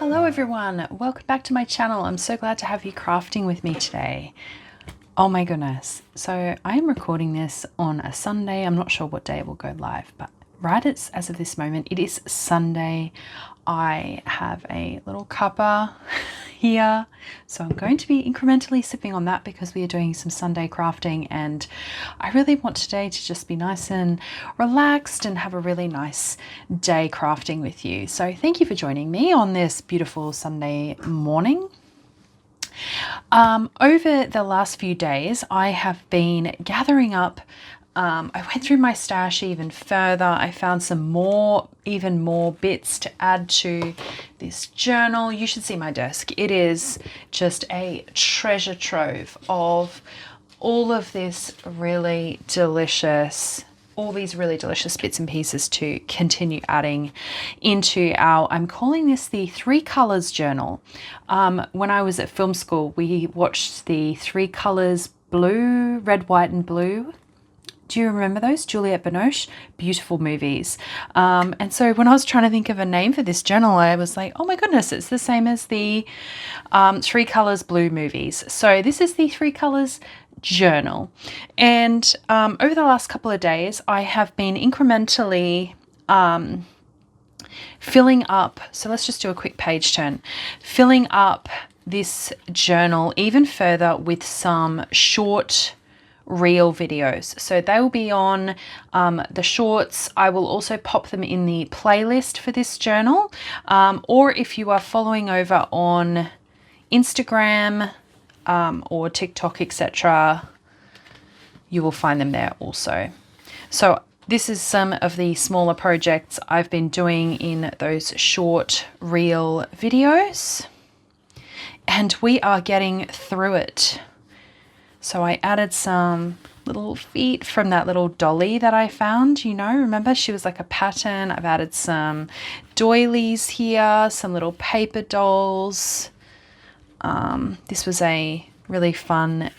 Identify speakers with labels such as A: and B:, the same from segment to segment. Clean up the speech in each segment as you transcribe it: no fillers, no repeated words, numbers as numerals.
A: Hello everyone, welcome back to my channel. I'm so glad to have you crafting with me today. Oh my goodness. So I am recording this on a Sunday. I'm not sure what day it will go live, but as of this moment, it is Sunday. I have a little cuppa here. So I'm going to be incrementally sipping on that because we are doing some Sunday crafting, and I really want today to just be nice and relaxed and have a really nice day crafting with you. So thank you for joining me on this beautiful Sunday morning. Over the last few days, I have been gathering up. I went through my stash even further. I found even more bits to add to this journal. You should see my desk. It is just a treasure trove of all of these really delicious bits and pieces to continue adding into I'm calling this the 3 Colors journal. When I was at film school, we watched the 3 Colors blue, red, white, and blue. Do you remember those? Juliette Binoche, beautiful movies. And so when I was trying to think of a name for this journal, I was like, oh my goodness, it's the same as the 3 Colors blue movies. So this is the 3 Colors journal. And over the last couple of days, I have been incrementally filling up. So let's just do a quick page turn. Filling up this journal even further with some short reel videos. So they will be on the shorts. I will also pop them in the playlist for this journal. Or if you are following over on Instagram or TikTok, etc., you will find them there also. So this is some of the smaller projects I've been doing in those short reel videos, and we are getting through it. So I added some little feet from that little dolly that I found, remember she was like a pattern. I've added some doilies here, some little paper dolls. This was a really fun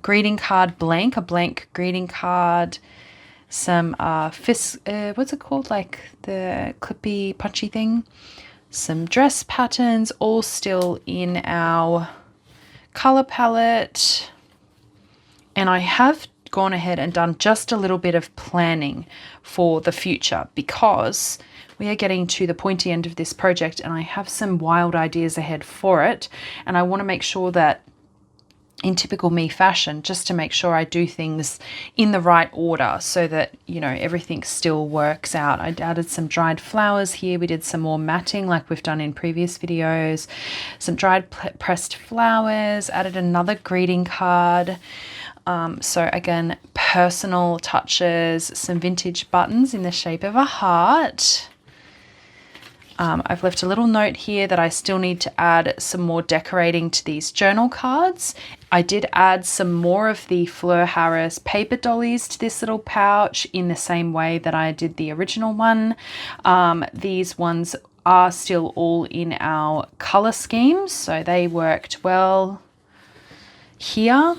A: greeting card blank, a blank greeting card. Some what's it called? Like the clippy punchy thing. Some dress patterns, all still in our color palette. And I have gone ahead and done just a little bit of planning for the future because we are getting to the pointy end of this project and I have some wild ideas ahead for it. And I want to make sure that, in typical me fashion, just to make sure I do things in the right order so that, everything still works out. I added some dried flowers here. We did some more matting like we've done in previous videos. Some dried pressed flowers, added another greeting card. So again, personal touches, some vintage buttons in the shape of a heart. I've left a little note here that I still need to add some more decorating to these journal cards. I did add some more of the Fleur Harris paper dollies to this little pouch in the same way that I did the original one. These ones are still all in our color schemes, so they worked well here.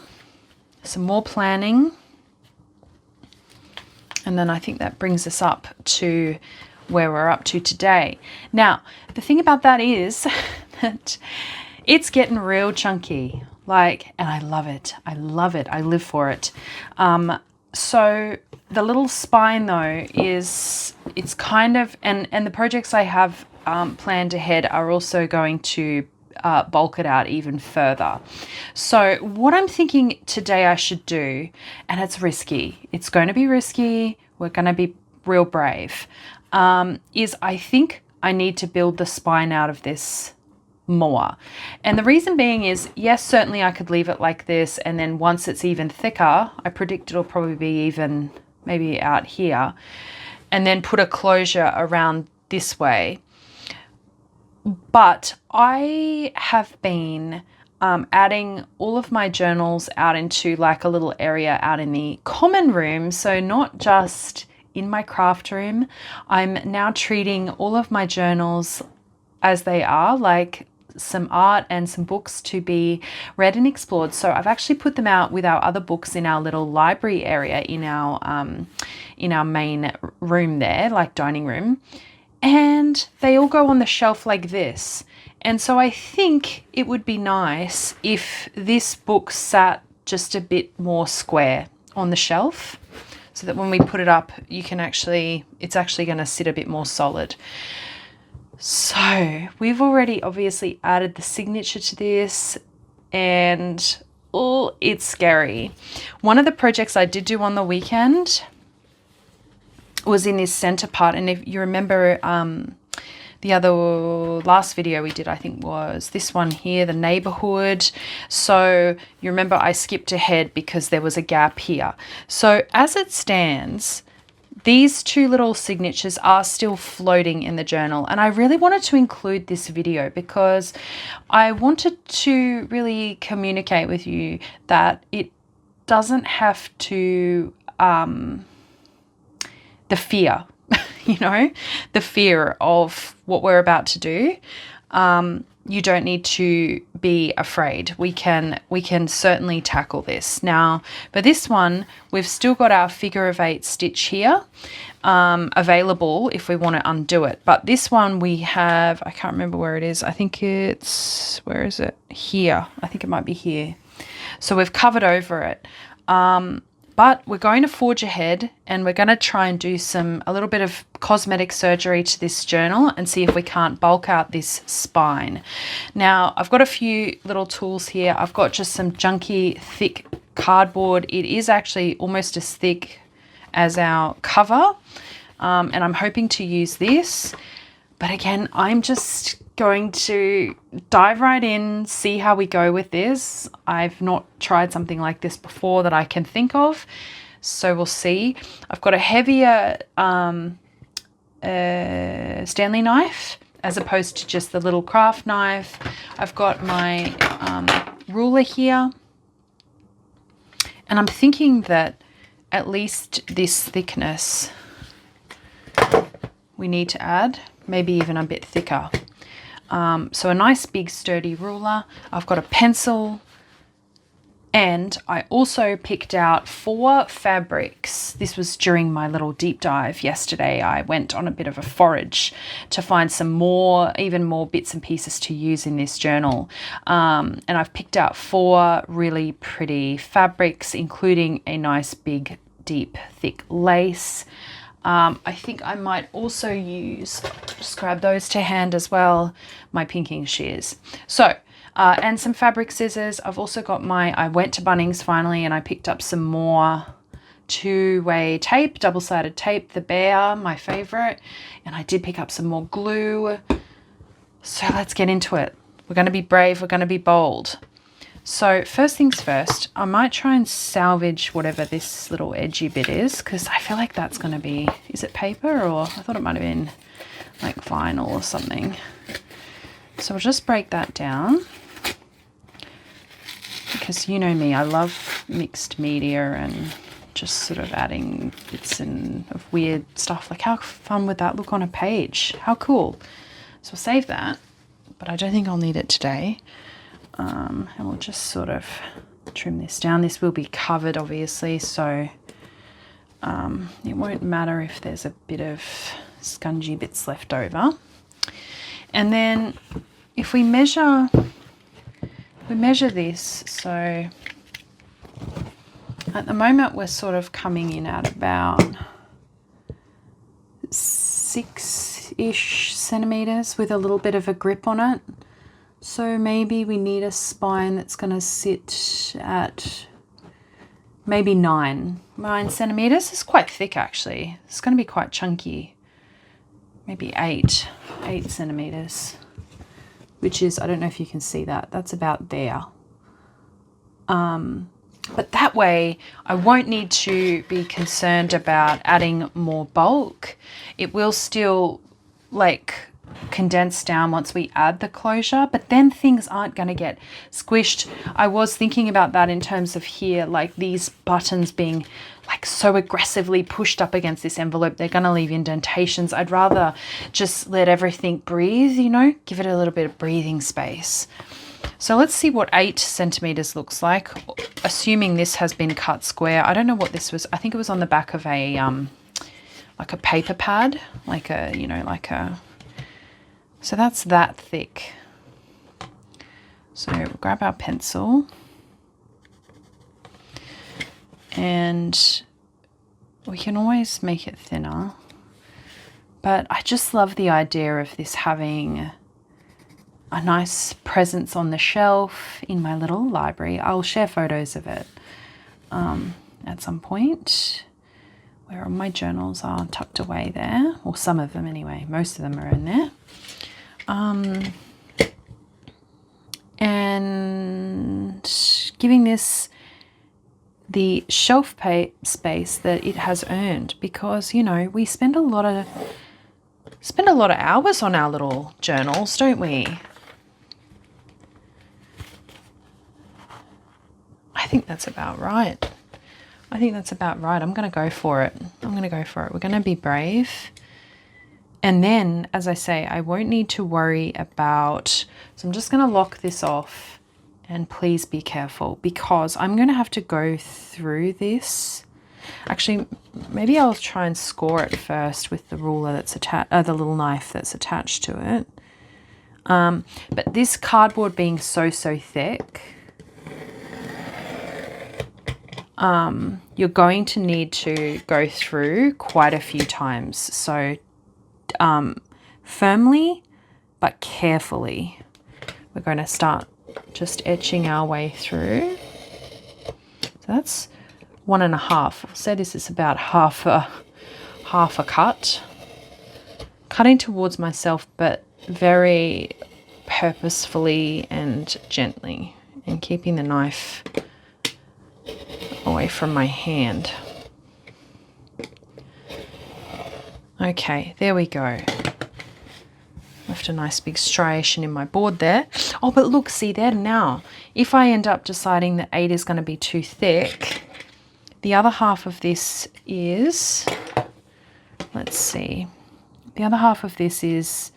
A: Some more planning. And then I think that brings us up to where we're up to today. Now, the thing about that is that it's getting real chunky. And I love it. I love it. I live for it. So the little spine though it's kind of, and the projects I have planned ahead are also going to bulk it out even further. So what I'm thinking today I should do, and it's risky, it's going to be risky, we're going to be real brave, is I think I need to build the spine out of this more. And the reason being is, yes, certainly I could leave it like this, and then once it's even thicker, I predict it'll probably be even maybe out here, and then put a closure around this way. But I have been adding all of my journals out into like a little area out in the common room. So not just in my craft room. I'm now treating all of my journals as they are, like some art and some books to be read and explored. So I've actually put them out with our other books in our little library area in our main room there, like dining room. And they all go on the shelf like this. And so I think it would be nice if this book sat just a bit more square on the shelf, so that when we put it up, you can actually, it's actually going to sit a bit more solid. So we've already obviously added the signature to this, and oh, it's scary. One of the projects I did do on the weekend was in this center part, and if you remember, the other last video we did, I think, was this one here, the neighborhood. So you remember I skipped ahead because there was a gap here. So as it stands, these two little signatures are still floating in the journal, and I really wanted to include this video because I wanted to really communicate with you that it doesn't have to, the fear, you know, the fear of what we're about to do. You don't need to be afraid. We can certainly tackle this. Now, for this one, we've still got our figure of 8 stitch here available if we want to undo it. But this one we have, I can't remember where it is. I think it's, where is it? Here. I think it might be here. So we've covered over it. But we're going to forge ahead, and we're going to try and do a little bit of cosmetic surgery to this journal and see if we can't bulk out this spine. Now, I've got a few little tools here. I've got just some junky, thick cardboard. It is actually almost as thick as our cover, and I'm hoping to use this. But again, I'm just going to dive right in, see how we go with this. I've not tried something like this before that I can think of, so we'll see. I've got a heavier Stanley knife as opposed to just the little craft knife. I've got my ruler here, and I'm thinking that at least this thickness we need to add, maybe even a bit thicker. So a nice big sturdy ruler. I've got a pencil, and I also picked out 4 fabrics. This was during my little deep dive yesterday. I went on a bit of a forage to find some more, even more bits and pieces to use in this journal. And I've picked out 4 really pretty fabrics, including a nice big, deep, thick lace. I think I might also use, just grab those to hand as well, my pinking shears. So, and some fabric scissors. I've also got I went to Bunnings finally, and I picked up some more 2-way tape, double-sided tape, the Bear, my favorite. And I did pick up some more glue. So let's get into it. We're going to be brave. We're going to be bold. So first things first, I might try and salvage whatever this little edgy bit is, because I feel like that's going to be, is it paper, or I thought it might have been like vinyl or something. So I'll just break that down, because you know me, I love mixed media and just sort of adding bits of weird stuff. Like, how fun would that look on a page? How cool. So I'll save that, but I don't think I'll need it today. And we'll just sort of trim this down. This will be covered, obviously, so it won't matter if there's a bit of scungy bits left over. And then if we measure this, so at the moment we're sort of coming in at about 6-ish centimeters with a little bit of a grip on it. So maybe we need a spine that's going to sit at maybe 9 centimeters. It's quite thick, actually. It's going to be quite chunky. Maybe 8 centimeters, which is, I don't know if you can see that. That's about there. But that way I won't need to be concerned about adding more bulk. It will still like condense down once we add the closure, but then things aren't going to get squished. I was thinking about that in terms of here, like these buttons being like so aggressively pushed up against this envelope, they're going to leave indentations. I'd rather just let everything breathe, you know, give it a little bit of breathing space. So let's see what 8 centimeters looks like, assuming this has been cut square. I don't know what this was. I think it was on the back of a like a paper pad, like a, you know, like a, so that's that thick. So we'll grab our pencil, and we can always make it thinner. But I just love the idea of this having a nice presence on the shelf in my little library. I'll share photos of it at some point, where all my journals are tucked away there, or some of them anyway. Most of them are in there. And giving this the shelf space that it has earned, because, you know, we spend a lot of hours on our little journals, don't we? I think that's about right. I'm going to go for it. We're going to be brave. And then, as I say, I won't need to worry about, so I'm just going to lock this off, and please be careful, because I'm going to have to go through this. Actually, maybe I'll try and score it first with the ruler that's attached, the little knife that's attached to it. But this cardboard being so thick, you're going to need to go through quite a few times. So firmly but carefully, we're going to start just etching our way through. So that's 1.5. I'll say this is about half a cut. Cutting towards myself, but very purposefully and gently, and keeping the knife away from my hand. Okay, there we go. Left a nice big striation in my board there. Oh, but look, see there now, if I end up deciding that 8 is going to be too thick, the other half of this is, let's see, the other half of this is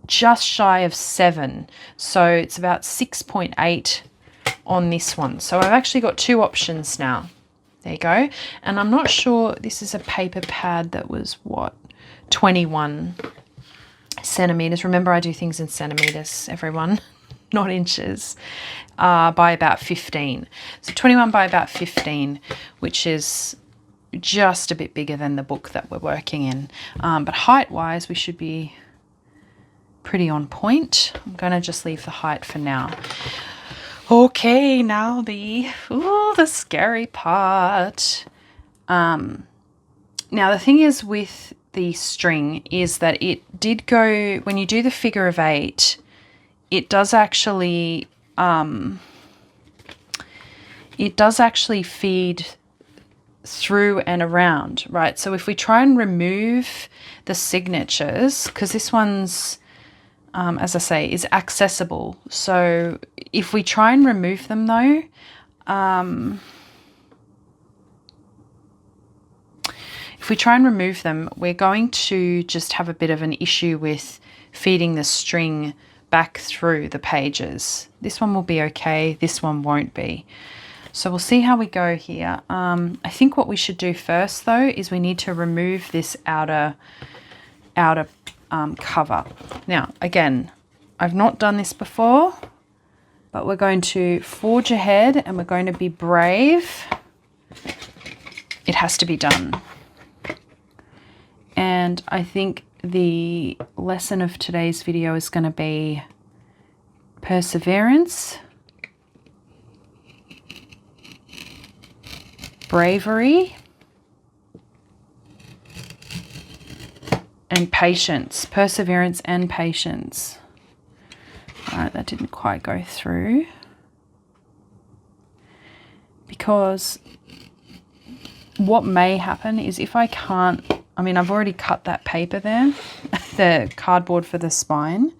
A: just shy of 7. So it's about 6.8 on this one. So I've actually got 2 options now. There you go. And I'm not sure, this is a paper pad that was what, 21 centimeters. Remember, I do things in centimeters, everyone, not inches, by about 15. So 21 by about 15, which is just a bit bigger than the book that we're working in. But height-wise, we should be pretty on point. I'm going to just leave the height for now. Okay, now the scary part. Now the thing is with the string is that it did go, when you do the figure of 8, it does actually feed through and around, right? So if we try and remove the signatures, because this one's as I say, is accessible. So if we try and remove them though, we're going to just have a bit of an issue with feeding the string back through the pages. This one will be okay, this one won't be. So we'll see how we go here. I think what we should do first though is we need to remove this outer cover. Now, again, I've not done this before, but we're going to forge ahead and we're going to be brave. It has to be done. And I think the lesson of today's video is going to be perseverance, bravery, and patience. Perseverance and patience. All right, that didn't quite go through. Because what may happen is if I can't, I mean, I've already cut that paper there, the cardboard for the spine.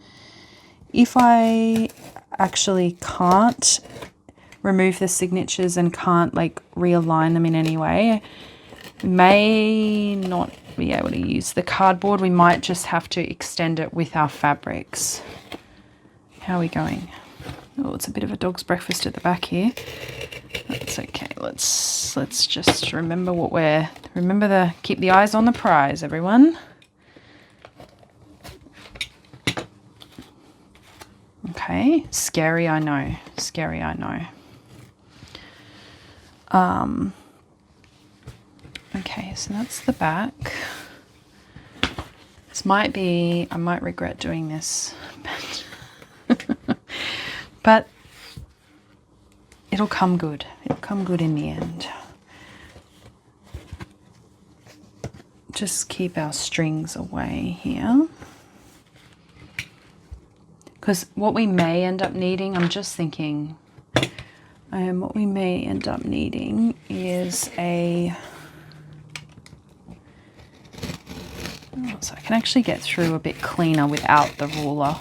A: If I actually can't remove the signatures and can't like realign them in any way, may not be able to use the cardboard. We might just have to extend it with our fabrics. How are we going? Oh, it's a bit of a dog's breakfast at the back here. That's okay. Let's just remember keep the eyes on the prize, everyone. Okay, scary, I know. Scary, I know. Okay, so that's the back. This might be, I might regret doing this, but it'll come good. It'll come good in the end. Just keep our strings away here. Because what we may end up needing, I'm just thinking, what we may end up needing is a, so I can actually get through a bit cleaner without the ruler.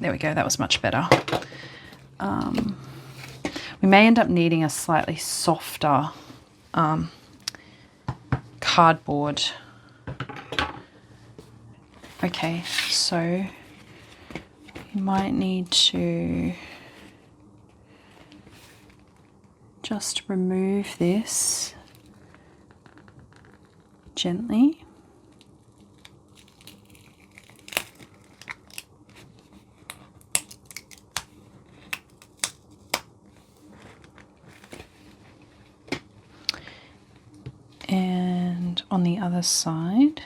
A: There we go, that was much better. We may end up needing a slightly softer cardboard. Okay, so you might need to just remove this gently. And on the other side,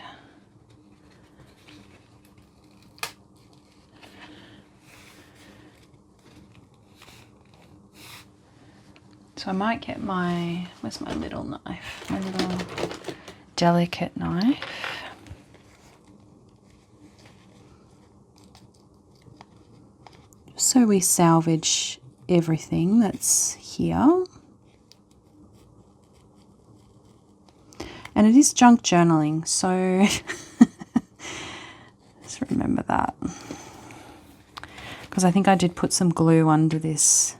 A: so I might get my, where's my little knife? My little delicate knife. Just so we salvage everything that's here. And it is junk journaling, so just remember that. Because I think I did put some glue under this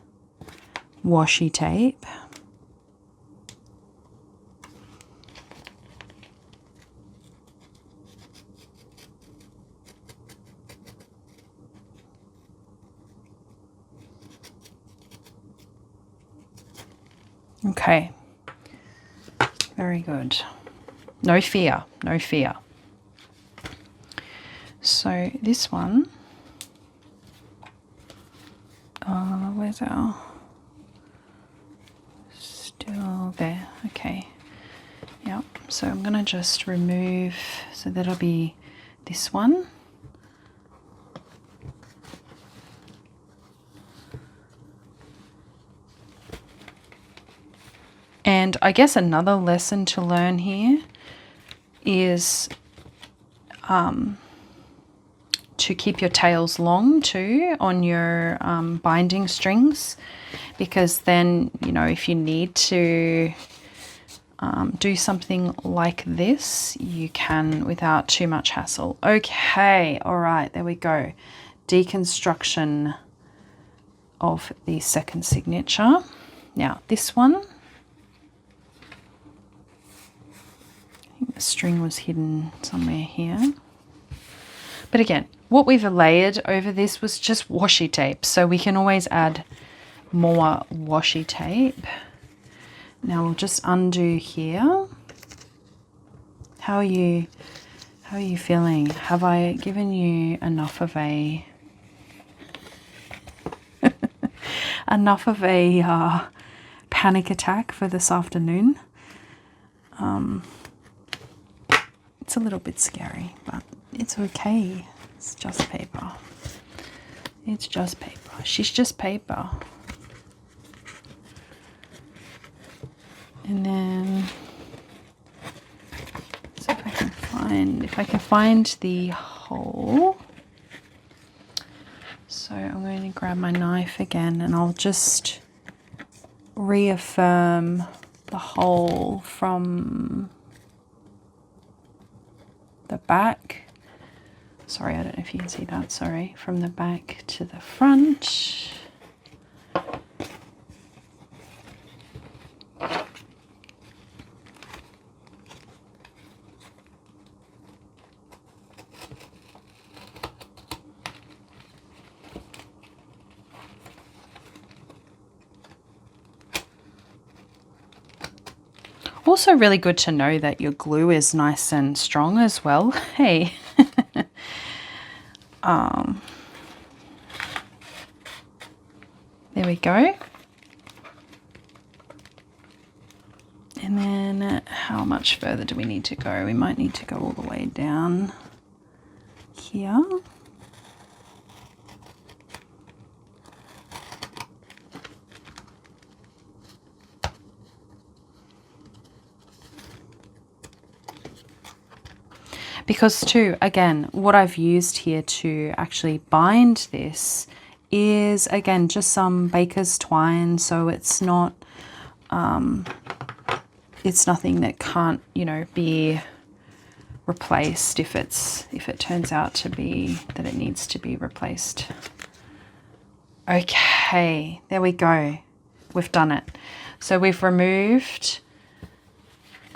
A: washi tape. Okay, very good. No fear, no fear. So this one, where's our, still there, okay. Yep, so I'm gonna just remove, so that'll be this one. And I guess another lesson to learn here is to keep your tails long too on your binding strings, because then, you know, if you need to do something like this, you can without too much hassle. Okay, all right, there we go. Deconstruction of the second signature. Now this one, the string was hidden somewhere here. But again, what we've layered over this was just washi tape, so we can always add more washi tape. Now we'll just undo here. How are you feeling? Have I given you enough of a panic attack for this afternoon? It's a little bit scary, but it's okay. It's just paper. It's just paper. She's just paper. And then, so if I can find the hole. So I'm going to grab my knife again, and I'll just reaffirm the hole from the back. Sorry, I don't know if you can see that. Sorry, from the back to the front. Also really good to know that your glue is nice and strong as well. Hey. There we go. And then how much further do we need to go? We might need to go all the way down here. Because too, again, what I've used here to actually bind this is, again, just some baker's twine. So it's not, it's nothing that can't, you know, be replaced if it turns out to be that it needs to be replaced. Okay, there we go. We've done it. So we've removed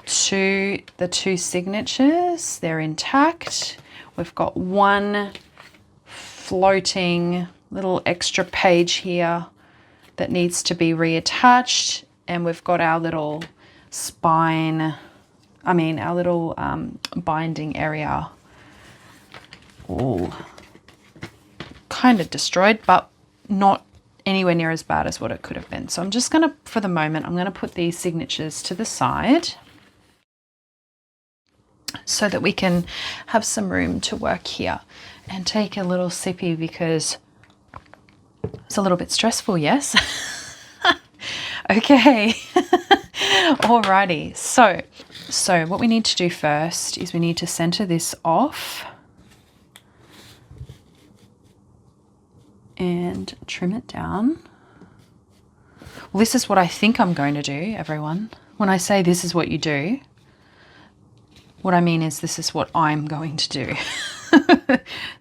A: the two signatures. They're intact. We've got one floating little extra page here that needs to be reattached, and we've got our little our little binding area all kind of destroyed, but not anywhere near as bad as what it could have been. So I'm just going to, for the moment, I'm going to put these signatures to the side so that we can have some room to work here and take a little sippy, because it's a little bit stressful, yes? Okay. Alrighty. So what we need to do first is we need to center this off and trim it down. Well, this is what I think I'm going to do, everyone. When I say this is what you do, what I mean is this is what I'm going to do.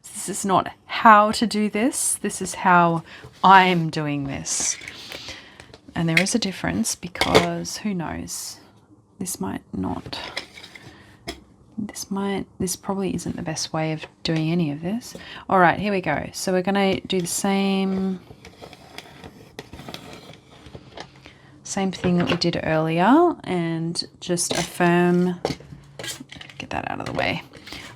A: This is not how to do this. This is how I'm doing this. And there is a difference, because who knows, this probably isn't the best way of doing any of this. All right, here we go. So we're going to do the same thing that we did earlier, and just get that out of the way,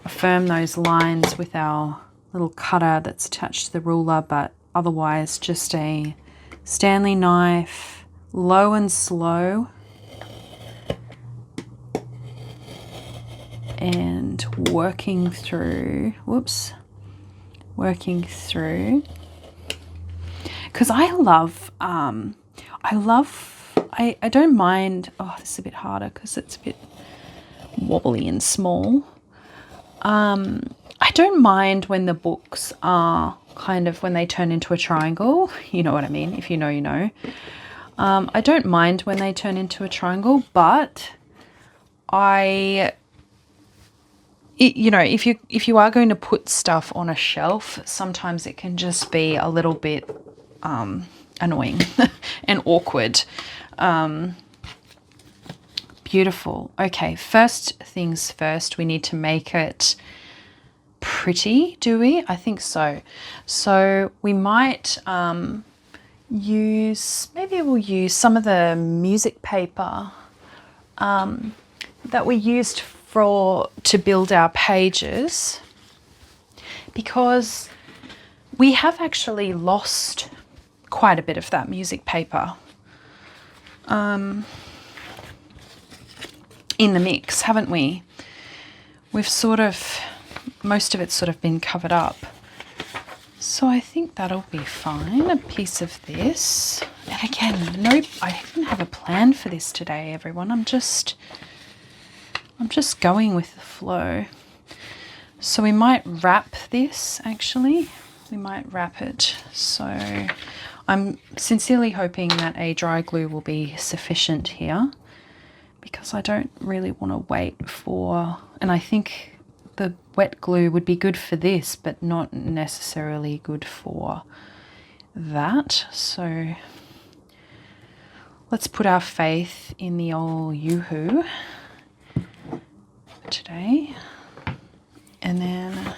A: affirm those lines with our little cutter that's attached to the ruler, but otherwise just a Stanley knife, low and slow, and working through, because I don't mind, oh, this is a bit harder because it's a bit wobbly and small. I don't mind when the books are kind of, when they turn into a triangle, you know what I mean, if you know, you know. I don't mind when they turn into a triangle, but you know, if you are going to put stuff on a shelf, sometimes it can just be a little bit annoying and awkward. Beautiful. Okay, first things first, we need to make it pretty, do we? I think so. So we might we'll use some of the music paper that we used to build our pages, because we have actually lost quite a bit of that music paper in the mix, haven't we? We've most of it's sort of been covered up. So I think that'll be fine. A piece of this. And again, I didn't have a plan for this today, everyone. I'm just going with the flow. So we might wrap this, actually. We might wrap it. So I'm sincerely hoping that a dry glue will be sufficient here, because I don't really want to wait for, and I think the wet glue would be good for this, but not necessarily good for that. So let's put our faith in the old Yoo-hoo today. And then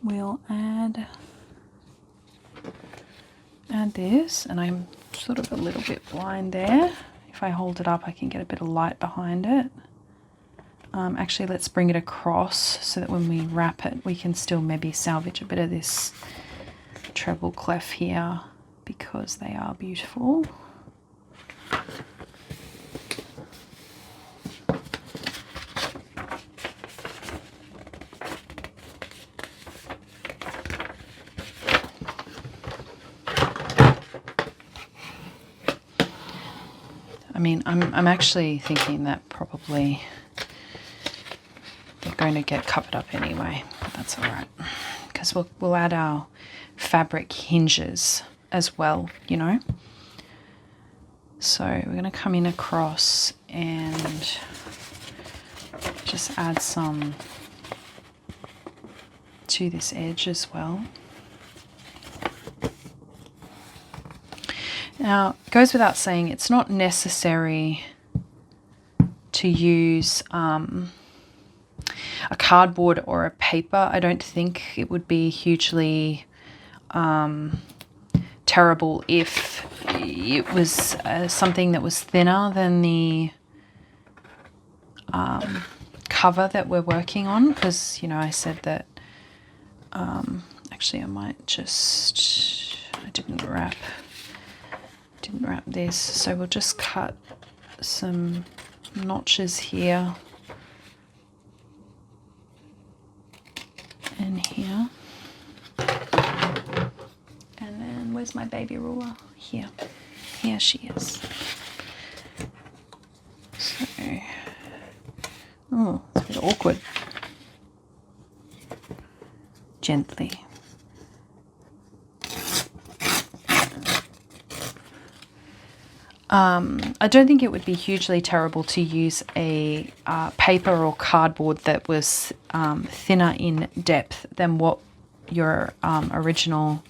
A: we'll add this, and I'm sort of a little bit blind there. If I hold it up, I can get a bit of light behind it. Actually, let's bring it across so that when we wrap it, we can still maybe salvage a bit of this treble clef here. because they are beautiful. I mean, I'm actually thinking that probably they're going to get covered up anyway, but that's all right, because we'll add our fabric hinges as well, you know. So we're going to come in across and just add some to this edge as well. Now, it goes without saying, it's not necessary to use a cardboard or a paper. I don't think it would be hugely terrible if it was something that was thinner than the cover that we're working on, because, you know, I said that actually I might just, I didn't wrap this, so we'll just cut some notches here and here, and then where's my baby ruler? Here she is. So, oh, it's a bit awkward. Gently. I don't think it would be hugely terrible to use a paper or cardboard that was thinner in depth than what your original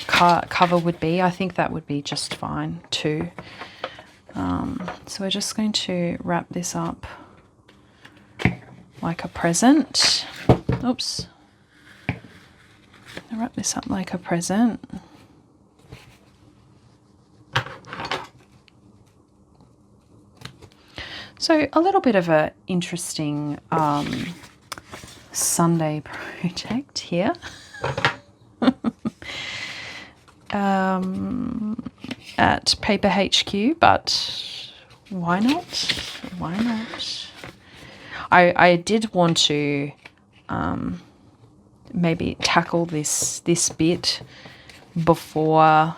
A: cover would be. I think that would be just fine too. So we're just going to wrap this up like a present. Oops. I'll wrap this up like a present. So a little bit of an interesting Sunday project here. At Paper HQ, but why not? Why not? I did want to maybe tackle this bit before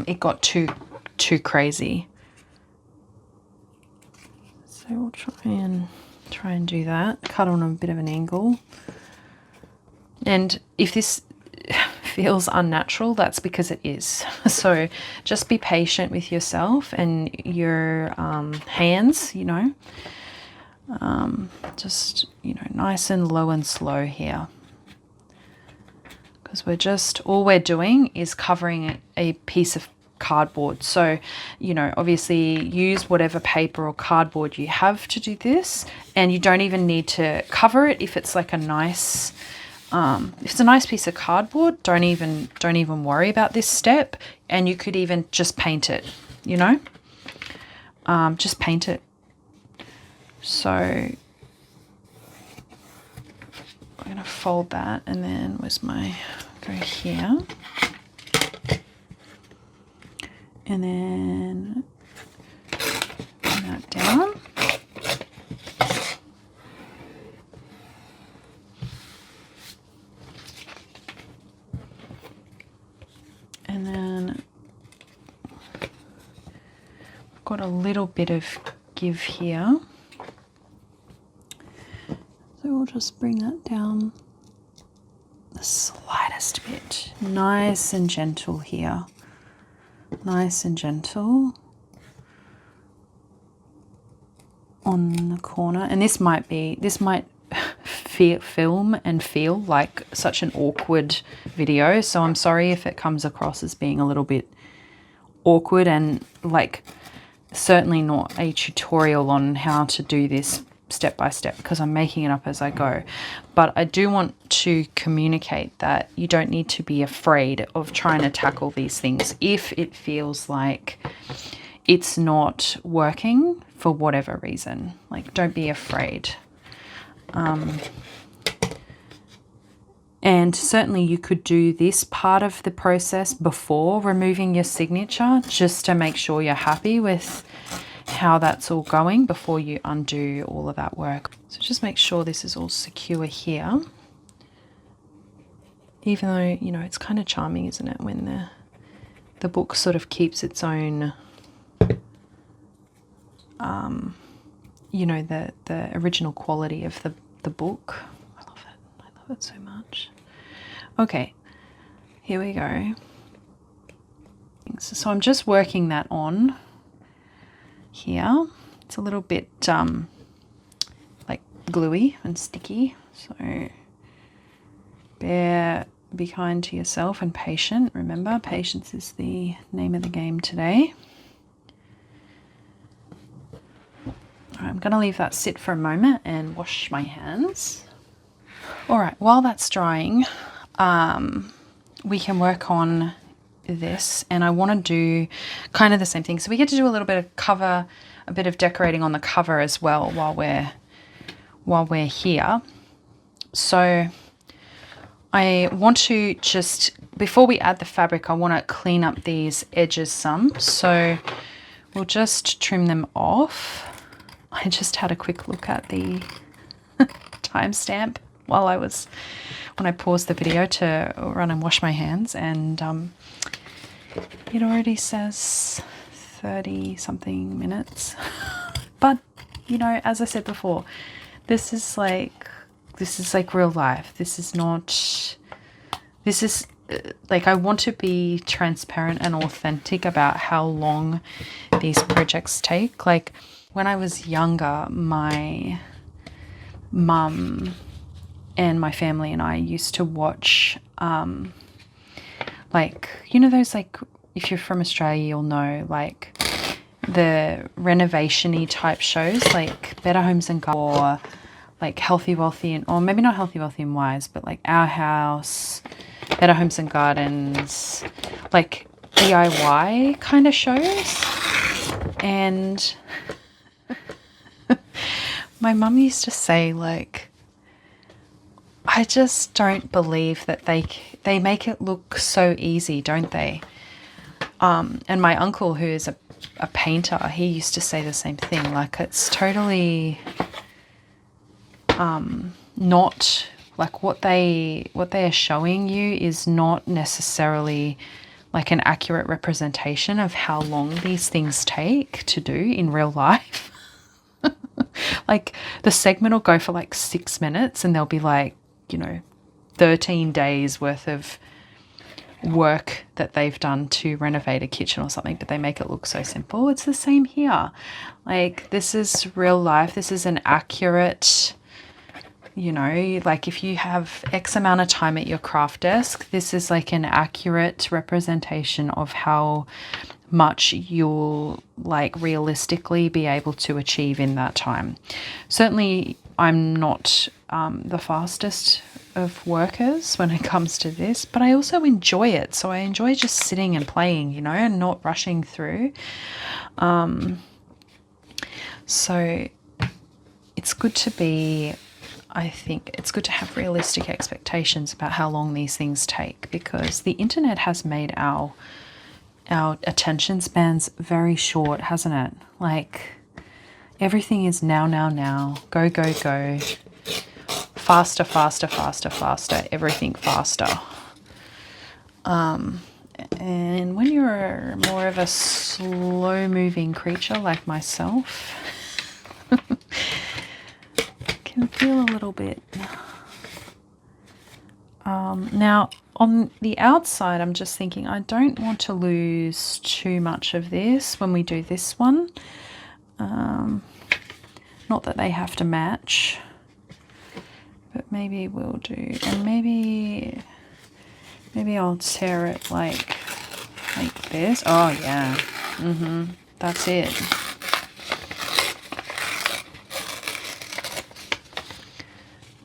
A: it got too crazy. So we'll try and do that. Cut on a bit of an angle. And if this feels unnatural, that's because it is. So just be patient with yourself and your hands, you know. Just, you know, nice and low and slow here. Because all we're doing is covering a piece of cardboard. So, you know, obviously use whatever paper or cardboard you have to do this, and you don't even need to cover it if it's like a nice if it's a nice piece of cardboard. Don't even worry about this step, and you could even just paint it, you know, just paint it. So I'm going to fold that, and then where's my, go here, and then bring that down. And then I've got a little bit of give here. So we'll just bring that down the slightest bit. Nice and gentle here. Nice and gentle on the corner. And this might film and feel like such an awkward video, so I'm sorry if it comes across as being a little bit awkward, and like certainly not a tutorial on how to do this step by step, because I'm making it up as I go. But I do want to communicate that you don't need to be afraid of trying to tackle these things if it feels like it's not working for whatever reason. Like, don't be afraid. And certainly you could do this part of the process before removing your signature, just to make sure you're happy with how that's all going before you undo all of that work. So just make sure this is all secure here. Even though, you know, it's kind of charming, isn't it, when the book sort of keeps its own, you know, the original quality of the book. I love it. I love it so much. Okay, here we go. So I'm just working that on here. It's a little bit like gluey and sticky, so be kind to yourself and patient. Remember, patience is the name of the game today. I'm going to leave that sit for a moment and wash my hands. All right, while that's drying, we can work on this, and I want to do kind of the same thing. So we get to do a little bit of cover, a bit of decorating on the cover as well while we're here. So I want to just, before we add the fabric, I want to clean up these edges some. So we'll just trim them off. I just had a quick look at the timestamp when I paused the video to run and wash my hands, and it already says 30 something minutes. But, you know, as I said before, this is like real life. This is like, I want to be transparent and authentic about how long these projects take. Like, when I was younger, my mum and my family and I used to watch, like, you know, those, like, if you're from Australia, you'll know, like, the renovation-y type shows, like Better Homes and Gardens, or like Healthy, Wealthy, or maybe not Healthy, Wealthy and Wise, but like Our House, Better Homes and Gardens, like DIY kind of shows. And my mum used to say, like, I just don't believe that they make it look so easy, don't they? And my uncle, who is a painter, he used to say the same thing. Like, it's totally not, like, what they are showing you is not necessarily like an accurate representation of how long these things take to do in real life. Like, the segment will go for like 6 minutes, and there'll be like, you know, 13 days worth of work that they've done to renovate a kitchen or something, but they make it look so simple. It's the same here. Like, this is real life. This is an accurate, you know, like, if you have X amount of time at your craft desk, this is like an accurate representation of how much you'll, like, realistically be able to achieve in that time. Certainly, I'm not the fastest of workers when it comes to this, but I also enjoy it. So I enjoy just sitting and playing, you know, and not rushing through. So it's good to be, I think it's good to have realistic expectations about how long these things take, because the internet has made our attention spans very short, hasn't it? Like, everything is now, go, go, go, faster, faster, faster, faster, everything faster. And when you're more of a slow-moving creature like myself, can feel a little bit. Now, on the outside, I'm just thinking I don't want to lose too much of this when we do this one. Not that they have to match, but maybe we'll do, and maybe I'll tear it like this. Oh yeah, that's it.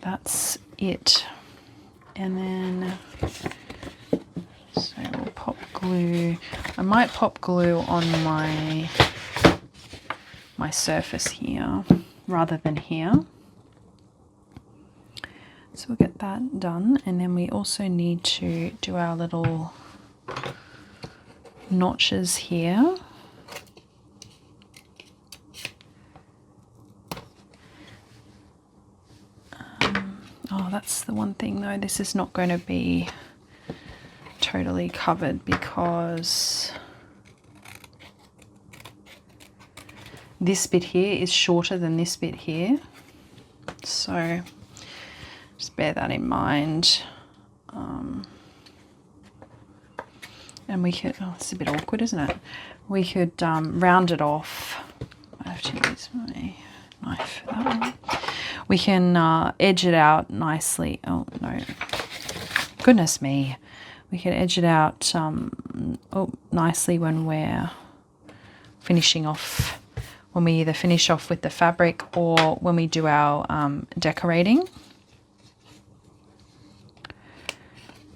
A: That's it. And then, so we'll pop glue. I might pop glue on my surface here rather than here. So we'll get that done, and then we also need to do our little notches here. Oh, that's the one thing though, this is not going to be totally covered because this bit here is shorter than this bit here. So just bear that in mind. And we could, oh, it's a bit awkward, isn't it? We could round it off. I have to use my knife for that one. We can edge it out nicely. Oh, no. Goodness me. We can edge it out nicely when we're finishing off, when we either finish off with the fabric or when we do our decorating.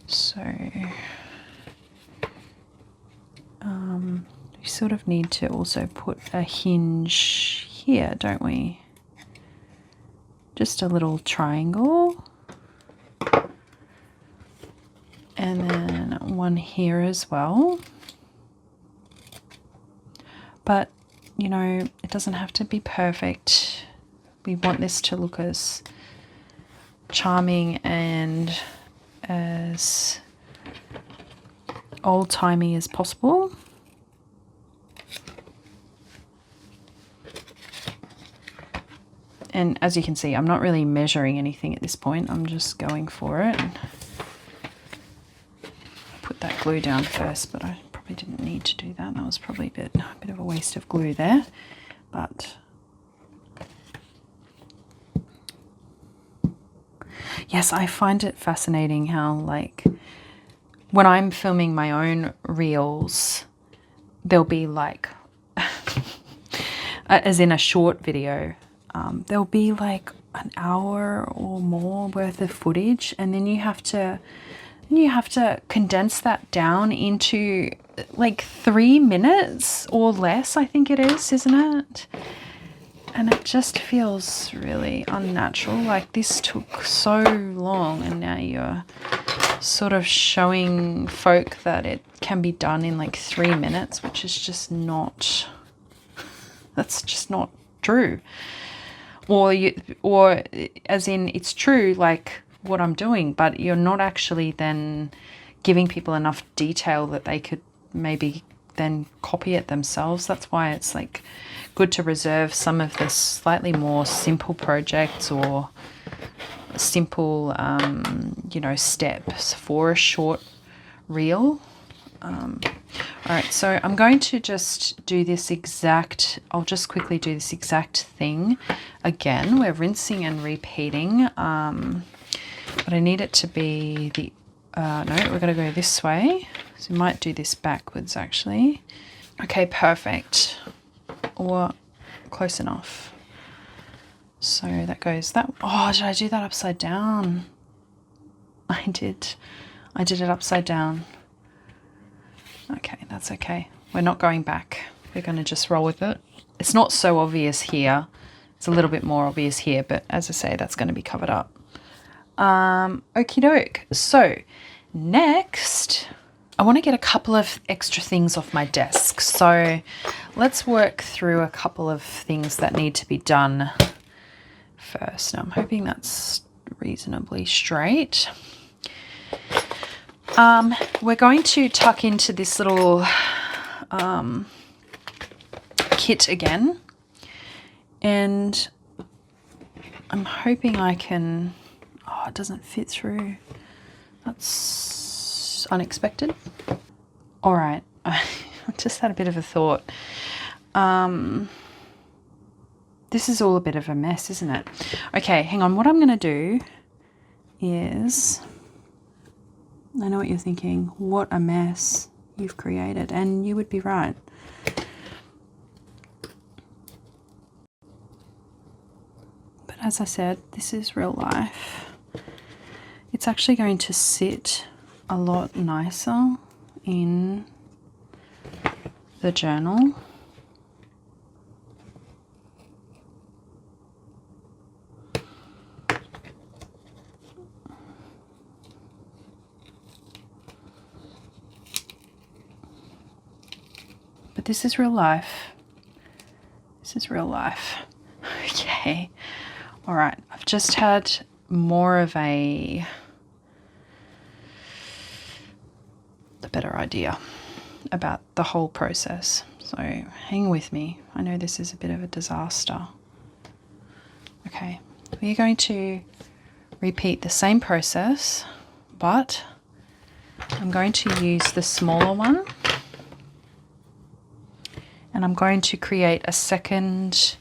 A: So we sort of need to also put a hinge here, don't we? Just a little triangle. And then one here as well. But, you know, it doesn't have to be perfect. We want this to look as charming and as old-timey as possible. And as you can see, I'm not really measuring anything at this point. I'm just going for it. Put that glue down first, but I probably didn't need to do that. That was probably a bit of a waste of glue there. But yes, I find it fascinating how, like, when I'm filming my own reels, there'll be like, as in a short video, there'll be like an hour or more worth of footage, and then you have to condense that down into like 3 minutes or less, I think it is, isn't it? And it just feels really unnatural. Like, this took so long, and now you're sort of showing folk that it can be done in like 3 minutes, which is just not, that's just not true. Or as in, it's true, like what I'm doing, but you're not actually then giving people enough detail that they could maybe then copy it themselves. That's why it's like good to reserve some of the slightly more simple projects or simple, you know, steps for a short reel. All right, so I'm going to just do this exact, I'll just quickly do this exact thing again. We're rinsing and repeating, but I need it to be the, no, we're going to go this way. So we might do this backwards actually. Okay, perfect. Or close enough. So that goes that, oh, did I do that upside down? I did it upside down. Okay, that's okay. We're not going back. We're going to just roll with it. It's not so obvious here. It's a little bit more obvious here, but as I say, that's going to be covered up. Okie doke. So next, I want to get a couple of extra things off my desk. So let's work through a couple of things that need to be done first. Now I'm hoping that's reasonably straight. We're going to tuck into this little kit again, and I'm hoping I can, oh, it doesn't fit through. That's unexpected. All right, I just had a bit of a thought. This is all a bit of a mess, isn't it? Okay, hang on. What I'm going to do is, I know what you're thinking. What a mess you've created. And you would be right. But as I said, this is real life. It's actually going to sit a lot nicer in the journal. but this is real life. This is real life. Okay. All right. I've just had more of a better idea about the whole process. So hang with me. I know this is a bit of a disaster. Okay. We're going to repeat the same process, but I'm going to use the smaller one. And I'm going to create a second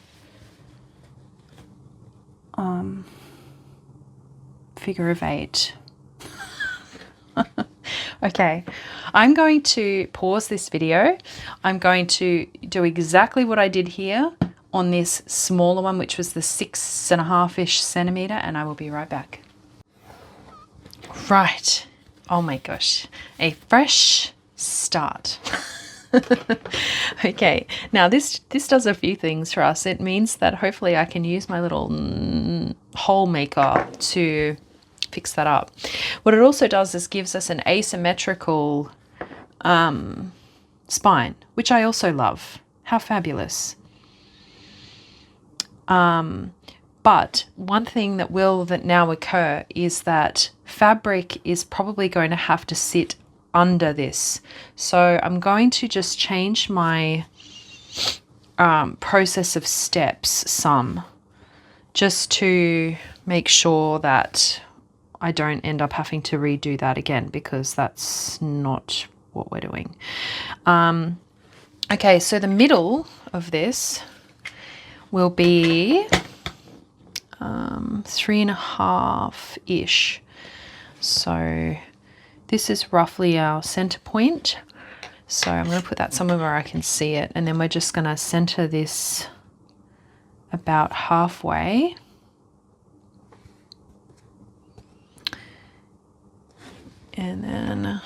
A: figure of 8. Okay, I'm going to pause this video. I'm going to do exactly what I did here on this smaller one, which was the 6.5-ish centimeter, and I will be right back. Right. Oh my gosh, a fresh start. Okay, now this does a few things for us. It means that hopefully I can use my little hole maker to fix that up. What it also does is gives us an asymmetrical spine, which I also love. How fabulous. But one thing that will now occur is that fabric is probably going to have to sit under this. So I'm going to just change my process of steps some, just to make sure that I don't end up having to redo that again, because that's not what we're doing. Okay, so the middle of this will be 3.5-ish. So this is roughly our center point. So I'm going to put that somewhere where I can see it. And then we're just going to center this about halfway. And then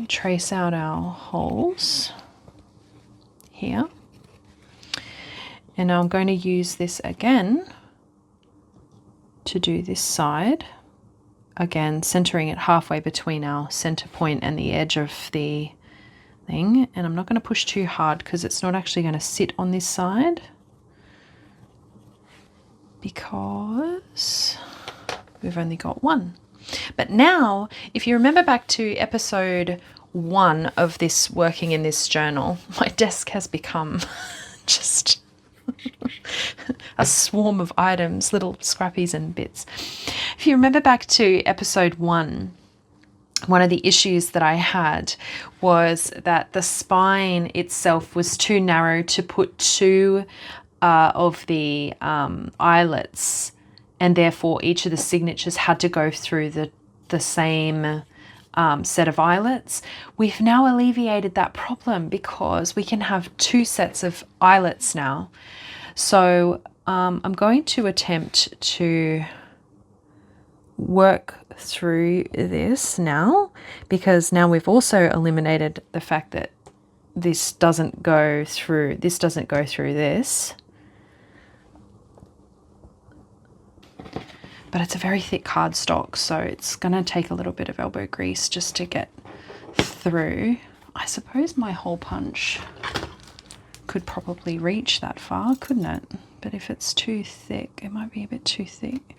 A: trace out our holes here. And now I'm going to use this again to do this side. Again, centering it halfway between our center point and the edge of the thing. And I'm not going to push too hard because it's not actually going to sit on this side, because we've only got one. But now, if you remember back to episode 1 of this working in this journal, my desk has become just a swarm of items, little scrappies and bits. If you remember back to episode 1, one of the issues that I had was that the spine itself was too narrow to put 2 of the eyelets, and therefore each of the signatures had to go through the same set of eyelets. We've now alleviated that problem because we can have 2 sets of eyelets now. So I'm going to attempt to work through this now, because now we've also eliminated the fact that this doesn't go through this. But it's a very thick cardstock, so it's going to take a little bit of elbow grease just to get through. I suppose my hole punch could probably reach that far, couldn't it? But if it's too thick, it might be a bit too thick.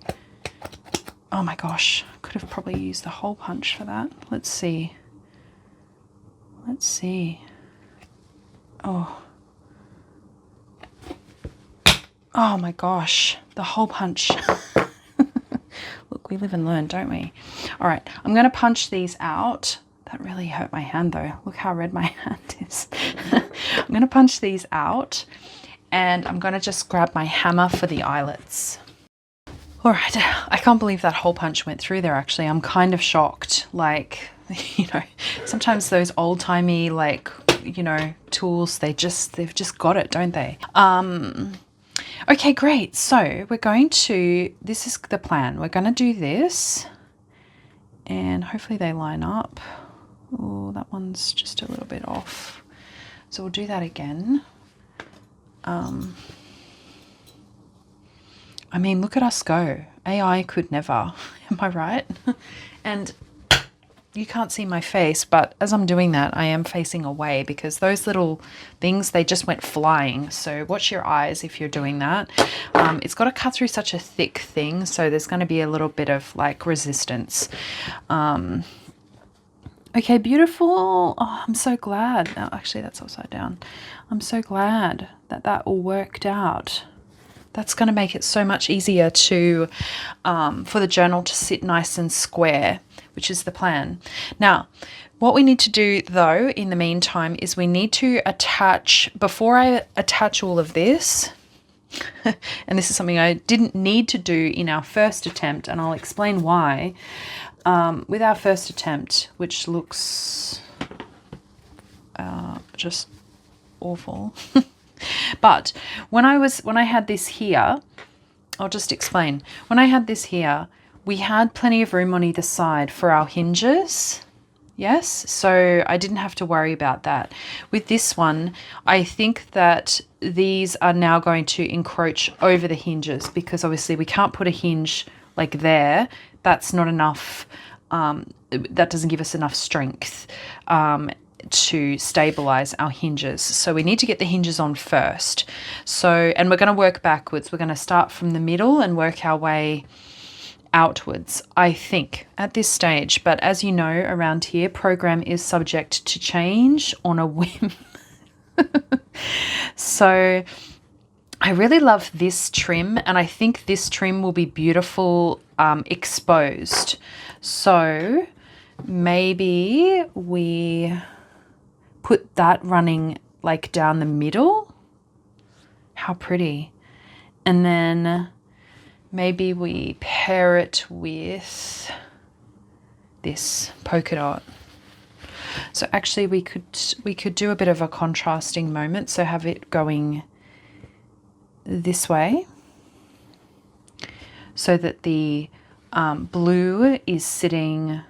A: Oh my gosh, could have probably used the hole punch for that. Let's see. Let's see. Oh. Oh my gosh, the hole punch. Look, we live and learn, don't we? All right, I'm going to punch these out. That really hurt my hand though. Look how red my hand is. I'm going to punch these out, and I'm going to just grab my hammer for the eyelets. All right, I can't believe that hole punch went through there actually. I'm kind of shocked. Like, you know, sometimes those old-timey, like, you know, tools, they've just got it, don't they? Okay, great. So we're going to, this is the plan. We're going to do this, and hopefully they line up. Oh, that one's just a little bit off. So we'll do that again. I mean, look at us go. AI could never, am I right? And, you can't see my face, but as I'm doing that, I am facing away because those little things, they just went flying. So watch your eyes if you're doing that. It's got to cut through such a thick thing, so there's going to be a little bit of like resistance. Okay, beautiful. Oh, I'm so glad. Oh, actually, that's upside down. I'm so glad that that all worked out. That's going to make it so much easier to for the journal to sit nice and square, which is the plan. Now, what we need to do though in the meantime is we need to attach, before I attach all of this, and this is something I didn't need to do in our first attempt, and I'll explain why. With our first attempt, which looks just awful. But when I had this here, I'll just explain. When I had this here, we had plenty of room on either side for our hinges. Yes, so I didn't have to worry about that. With this one, I think that these are now going to encroach over the hinges because obviously we can't put a hinge like there. That's not enough. That doesn't give us enough strength to stabilize our hinges. So we need to get the hinges on first. So, and we're going to work backwards. We're going to start from the middle and work our way outwards, I think, at this stage. But as you know, around here, program is subject to change on a whim. So I really love this trim, and I think this trim will be beautiful exposed. So maybe we put that running like down the middle. How pretty. And then maybe we pair it with this polka dot. So actually we could do a bit of a contrasting moment. So have it going this way so that the blue is sitting,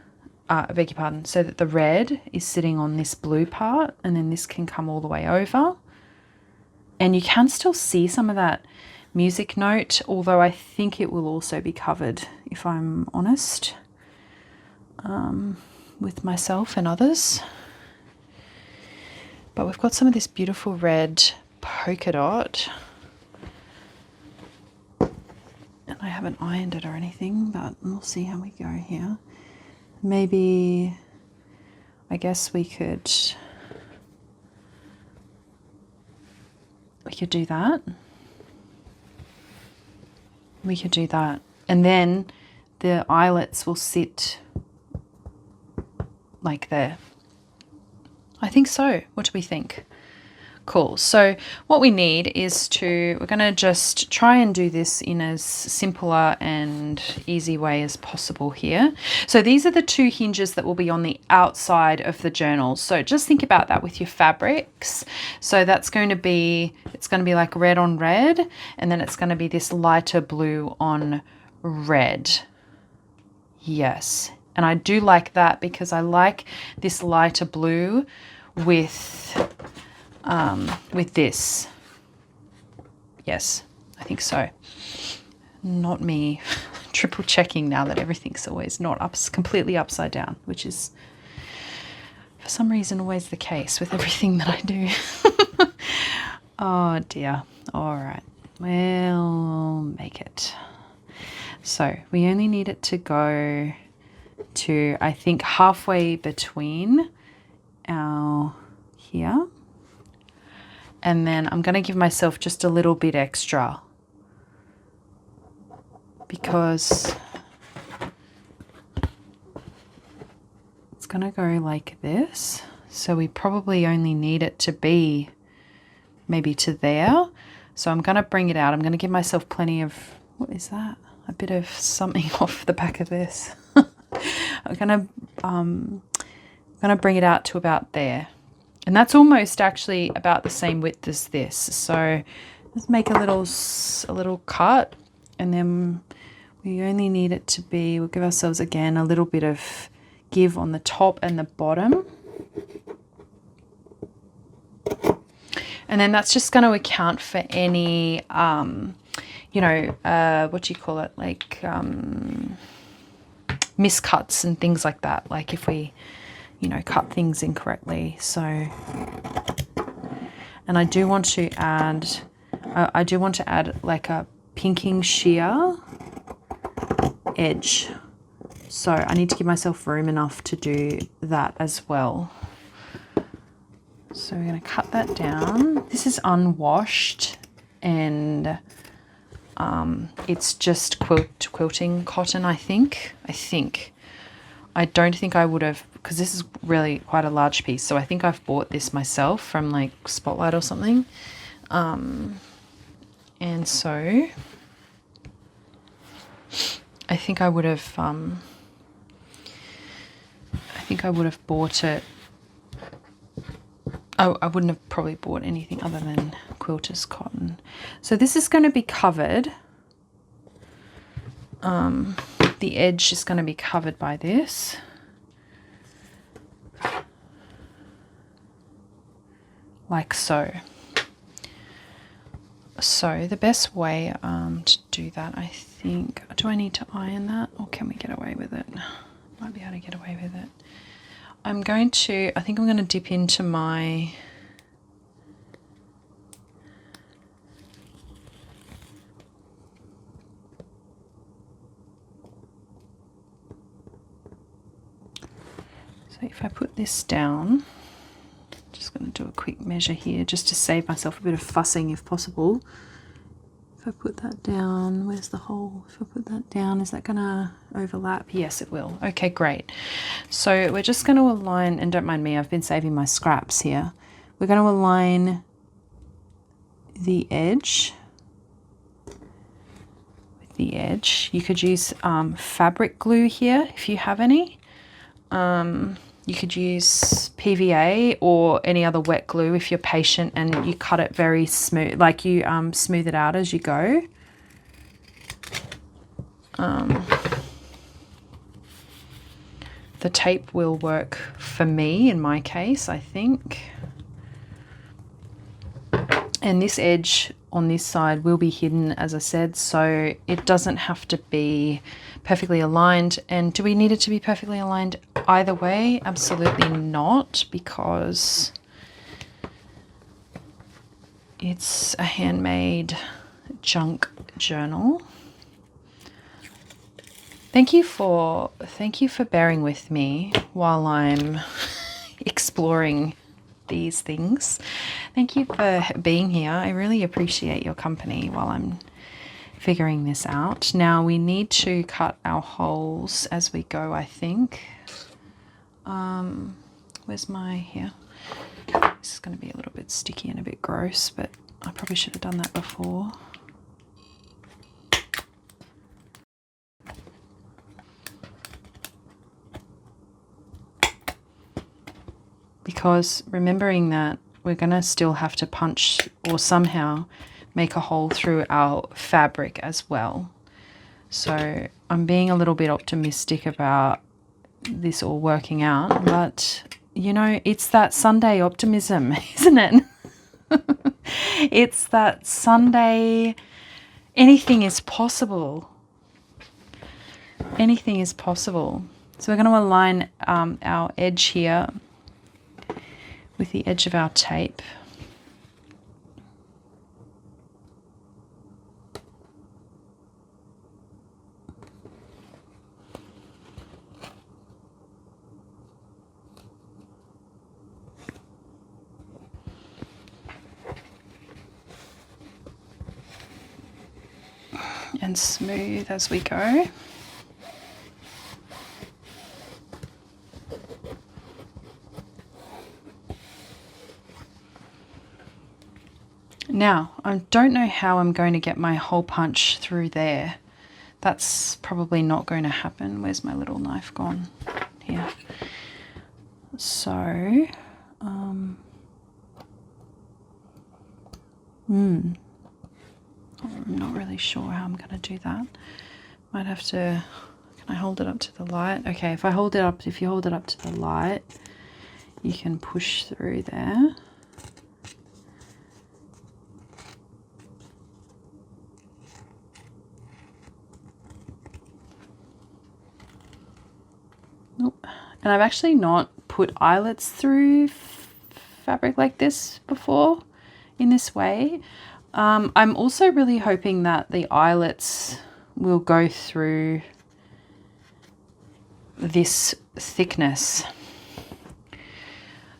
A: I beg your pardon, so that the red is sitting on this blue part, and then this can come all the way over. And you can still see some of that music note, although I think it will also be covered, if I'm honest, with myself and others. But we've got some of this beautiful red polka dot. And I haven't ironed it or anything, but we'll see how we go here. Maybe, I guess we could do that. We could do that. And then the eyelets will sit like there. I think so. What do we think? Cool. So what we need is we're going to just try and do this in as simpler and easy way as possible here. So these are the two hinges that will be on the outside of the journal. So just think about that with your fabrics. So that's going to be, it's going to be like red on red, and then it's going to be this lighter blue on red. Yes. And I do like that because I like this lighter blue with this. Yes, I think so. Not me triple checking now that everything's always not completely upside down, which is for some reason always the case with everything that I do. Oh dear. All right, we'll make it. So we only need it to go to, I think, halfway between our here. And then I'm going to give myself just a little bit extra because it's going to go like this. So we probably only need it to be maybe to there. So I'm going to bring it out. I'm going to give myself plenty of, what is that? A bit of something off the back of this. I'm going to bring it out to about there. And that's almost actually about the same width as this. So let's make a little cut, and then we only need it to be, we'll give ourselves again a little bit of give on the top and the bottom. And then that's just going to account for any, what do you call it? Like miscuts and things like that, like if we, you know, cut things incorrectly. So, and I do want to add like a pinking shear edge. So I need to give myself room enough to do that as well. So we're going to cut that down. This is unwashed, and it's just quilting cotton, I think. I don't think I would have, because this is really quite a large piece, so I think I've bought this myself from like Spotlight or something. And so I think I would have bought it. Oh, I wouldn't have probably bought anything other than quilter's cotton. So this is going to be covered. The edge is going to be covered by this. Like so. So the best way to do that, I think, do I need to iron that, or can we get away with it? Might be able to get away with it. I think I'm going to dip into my so if I put this down, just going to do a quick measure here just to save myself a bit of fussing if possible. If I put that down, where's the hole? If I put that down, is that going to overlap? Yes, it will. Okay, great. So we're just going to align, and don't mind me, I've been saving my scraps here. We're going to align the edge with the edge. You could use fabric glue here if you have any. You could use PVA or any other wet glue if you're patient and you cut it very smooth, like you smooth it out as you go. The tape will work for me in my case, I think. And this edge on this side will be hidden, as I said, so it doesn't have to be perfectly aligned. And do we need it to be perfectly aligned either way? Absolutely not, because it's a handmade junk journal. Thank you for bearing with me while I'm exploring these things. Thank you for being here. I really appreciate your company while I'm figuring this out. Now we need to cut our holes as we go, I think. Where's my here? This is going to be a little bit sticky and a bit gross, but I probably should have done that before. Because remembering that we're going to still have to punch or somehow make a hole through our fabric as well. So I'm being a little bit optimistic about this all working out, but you know, it's that Sunday optimism, isn't it? It's that Sunday, anything is possible. Anything is possible. So we're going to align our edge here with the edge of our tape. And smooth as we go. Now, I don't know how I'm going to get my hole punch through there. That's probably not going to happen. Where's my little knife gone? Here. So, I'm not really sure how I'm going to do that. Might have to, can I hold it up to the light? Okay, if you hold it up to the light, you can push through there. Nope. And I've actually not put eyelets through fabric like this before in this way. I'm also really hoping that the eyelets will go through this thickness.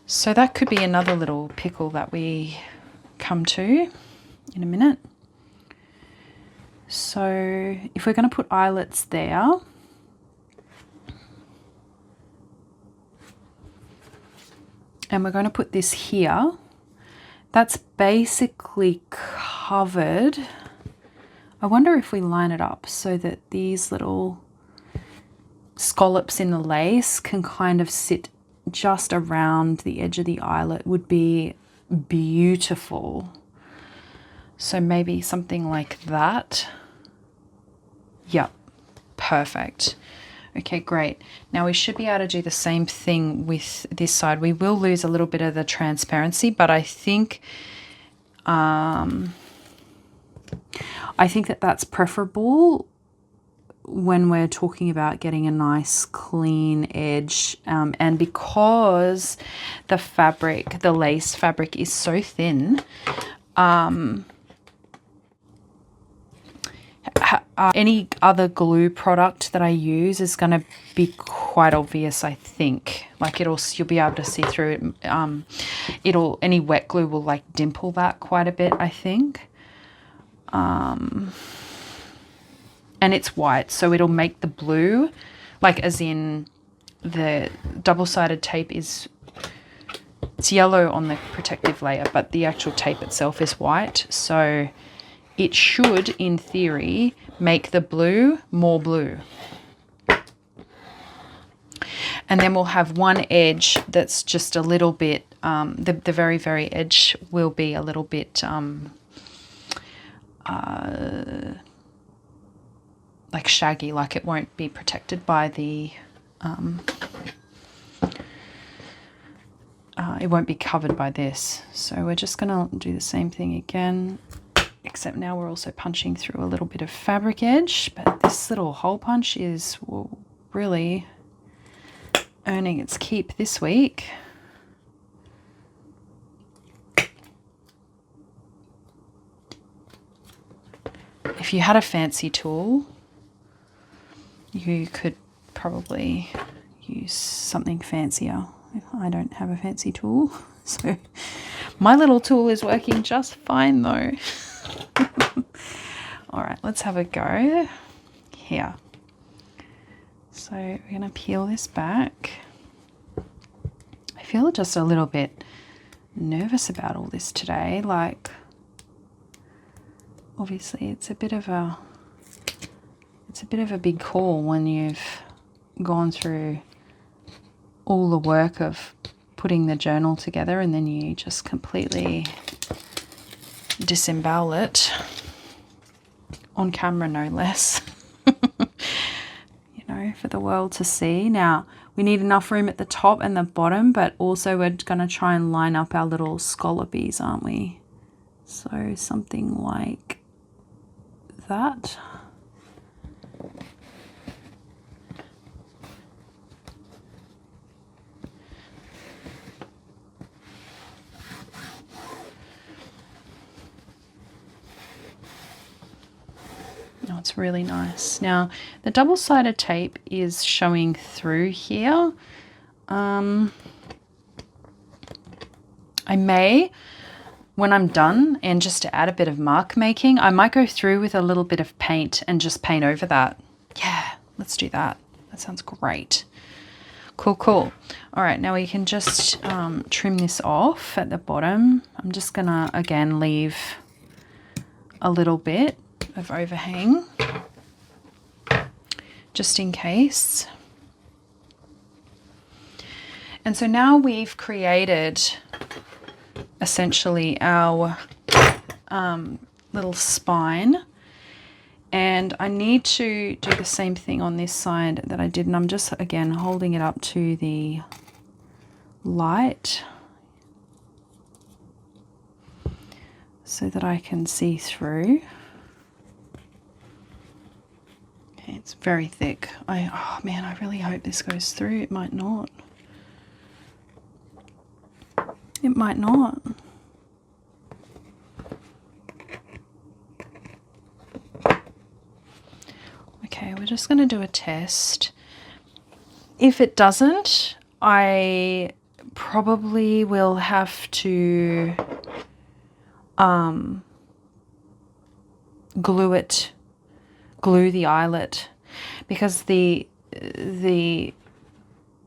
A: So that could be another little pickle that we come to in a minute. So if we're going to put eyelets there, and we're going to put this here, that's basically covered. I wonder if we line it up so that these little scallops in the lace can kind of sit just around the edge of the eyelet would be beautiful. So maybe something like that. Yep, perfect. Okay, great. Now we should be able to do the same thing with this side. We will lose a little bit of the transparency, but I think that that's preferable when we're talking about getting a nice clean edge, and because the fabric, the lace fabric, is so thin, any other glue product that I use is going to be quite obvious, I think. Like you'll be able to see through it. Any wet glue will like dimple that quite a bit, I think. And it's white, so it'll make the blue, like as in the double-sided tape it's yellow on the protective layer, but the actual tape itself is white. So it should, in theory, make the blue more blue. And then we'll have one edge that's just a little bit, the very, very edge will be a little bit like shaggy, like it won't be protected by the, it won't be covered by this. So we're just going to do the same thing again, except now we're also punching through a little bit of fabric edge, but this little hole punch is really earning its keep this week. If you had a fancy tool, you could probably use something fancier. I don't have a fancy tool, so my little tool is working just fine though. All right, let's have a go here. So we're going to peel this back. I feel just a little bit nervous about all this today. Like, obviously it's a bit of a big call when you've gone through all the work of putting the journal together and then you just completely disembowel it on camera, no less. You know, for the world to see. Now we need enough room at the top and the bottom, but also we're going to try and line up our little scallopies, aren't we? So something like that. Oh, it's really nice. Now the double-sided tape is showing through here. I may, when I'm done, and just to add a bit of mark making, I might go through with a little bit of paint and just paint over that. Yeah, let's do that. That sounds great. Cool, cool. All right, now we can just trim this off at the bottom. I'm just gonna, again, leave a little bit of overhang just in case. And so now we've created essentially our little spine, and I need to do the same thing on this side that I did, and I'm just again holding it up to the light so that I can see through. Okay, It's very thick. Oh man, I really hope this goes through. It might not. It might not. Okay, we're just going to do a test. If it doesn't, I probably will have to glue the eyelet, because the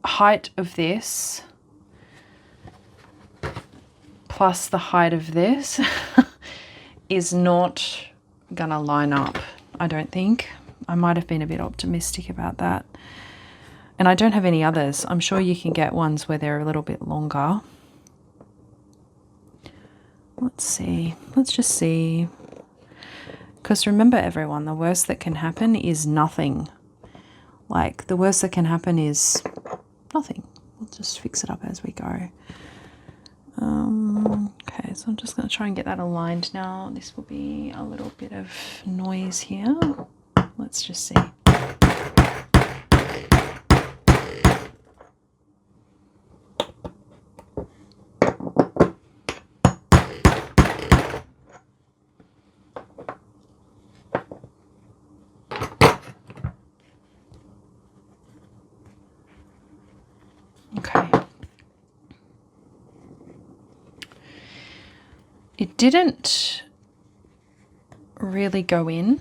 A: height of this plus the height of this is not gonna line up, I don't think. I might have been a bit optimistic about that. And I don't have any others. I'm sure you can get ones where they're a little bit longer. Let's see. Let's just see. Because remember, everyone, the worst that can happen is nothing. Like, the worst that can happen is nothing. We'll just fix it up as we go. Okay, so I'm just going to try and get that aligned now. This will be a little bit of noise here. Let's just see. Okay. It didn't really go in.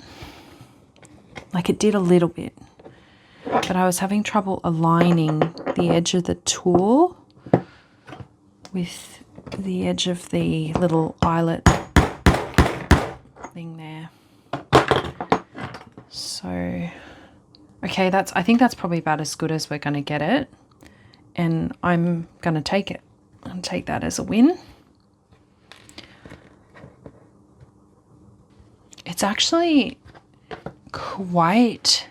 A: Like, it did a little bit, but I was having trouble aligning the edge of the tool with the edge of the little eyelet thing there. So, okay, I think that's probably about as good as we're going to get it. And I'm going to take it and take that as a win. It's actually quite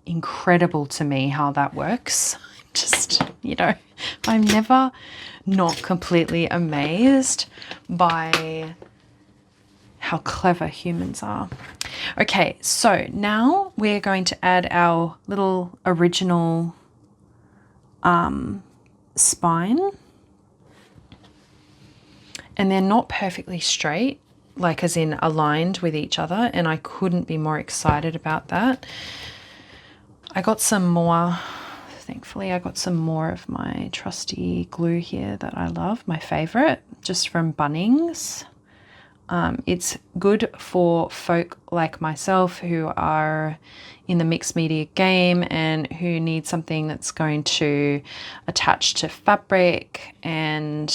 A: incredible to me how that works. Just, you know, I'm never not completely amazed by how clever humans are. Okay, so now we're going to add our little original spine, and they're not perfectly straight, like as in aligned with each other, and I couldn't be more excited about that. I got some more, thankfully I got some more of my trusty glue here that I love, my favorite, just from Bunnings. It's good for folk like myself who are in the mixed media game and who need something that's going to attach to fabric and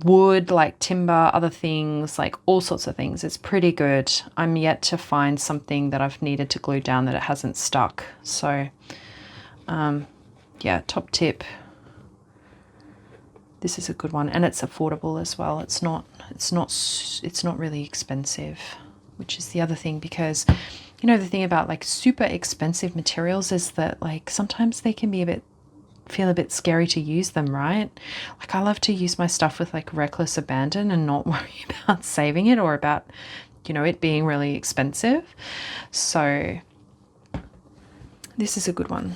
A: wood, like timber, other things, like all sorts of things. It's pretty good. I'm yet to find something that I've needed to glue down that it hasn't stuck. So yeah, top tip. This is a good one, and it's affordable as well. It's not really expensive, which is the other thing, because you know the thing about like super expensive materials is that like sometimes they can be feel a bit scary to use them, right? Like I love to use my stuff with like reckless abandon and not worry about saving it or about, you know, it being really expensive. So this is a good one.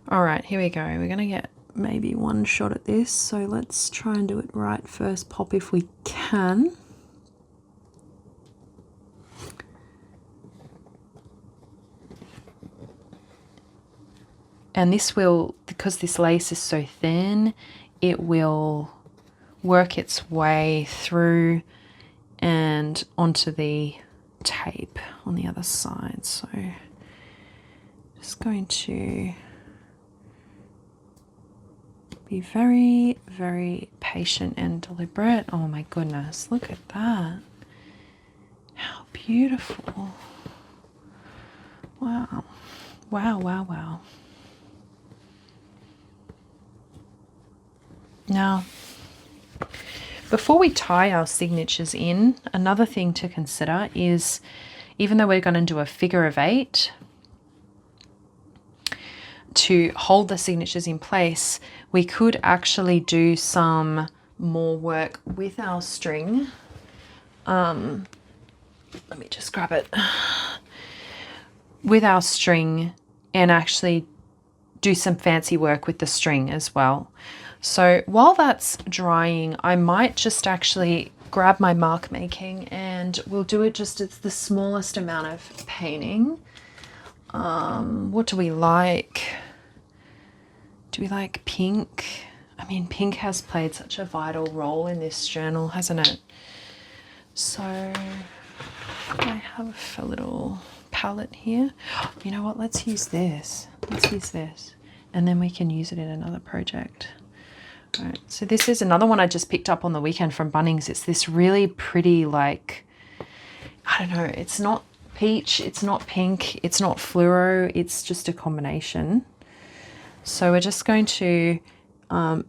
A: All right, here we go. We're gonna get maybe one shot at this, so let's try and do it right first pop if we can. And this will, because this lace is so thin, it will work its way through and onto the tape on the other side. So just going to be very, very patient and deliberate. Oh my goodness, look at that. How beautiful. Wow. Wow, wow, wow. Now, before we tie our signatures in, another thing to consider is, even though we're going to do a figure of 8, to hold the signatures in place, we could actually do some more work with our string. Let me just grab it. with our string and actually do some fancy work with the string as well. So while that's drying, I might just actually grab my mark making and we'll do it just as the smallest amount of painting. What do we like? Do we like pink? I mean, pink has played such a vital role in this journal, hasn't it? So I have a little palette here. You know what? Let's use this. Let's use this. And then we can use it in another project. All right. So this is another one I just picked up on the weekend from Bunnings. It's this really pretty, like, I don't know. It's not peach. It's not pink. It's not fluoro. It's just a combination. So we're just going to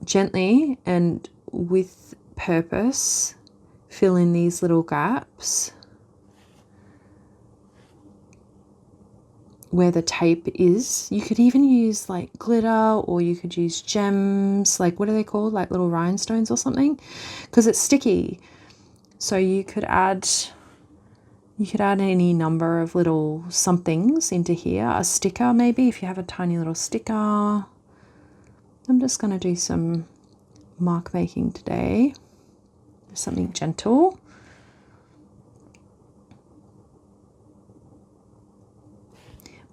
A: gently and with purpose fill in these little gaps where the tape is. You could even use like glitter, or you could use gems, like what are they called, like little rhinestones or something, because it's sticky. So you could add any number of little somethings into here. A sticker maybe, if you have a tiny little sticker. I'm just going to do some mark making today. Something gentle.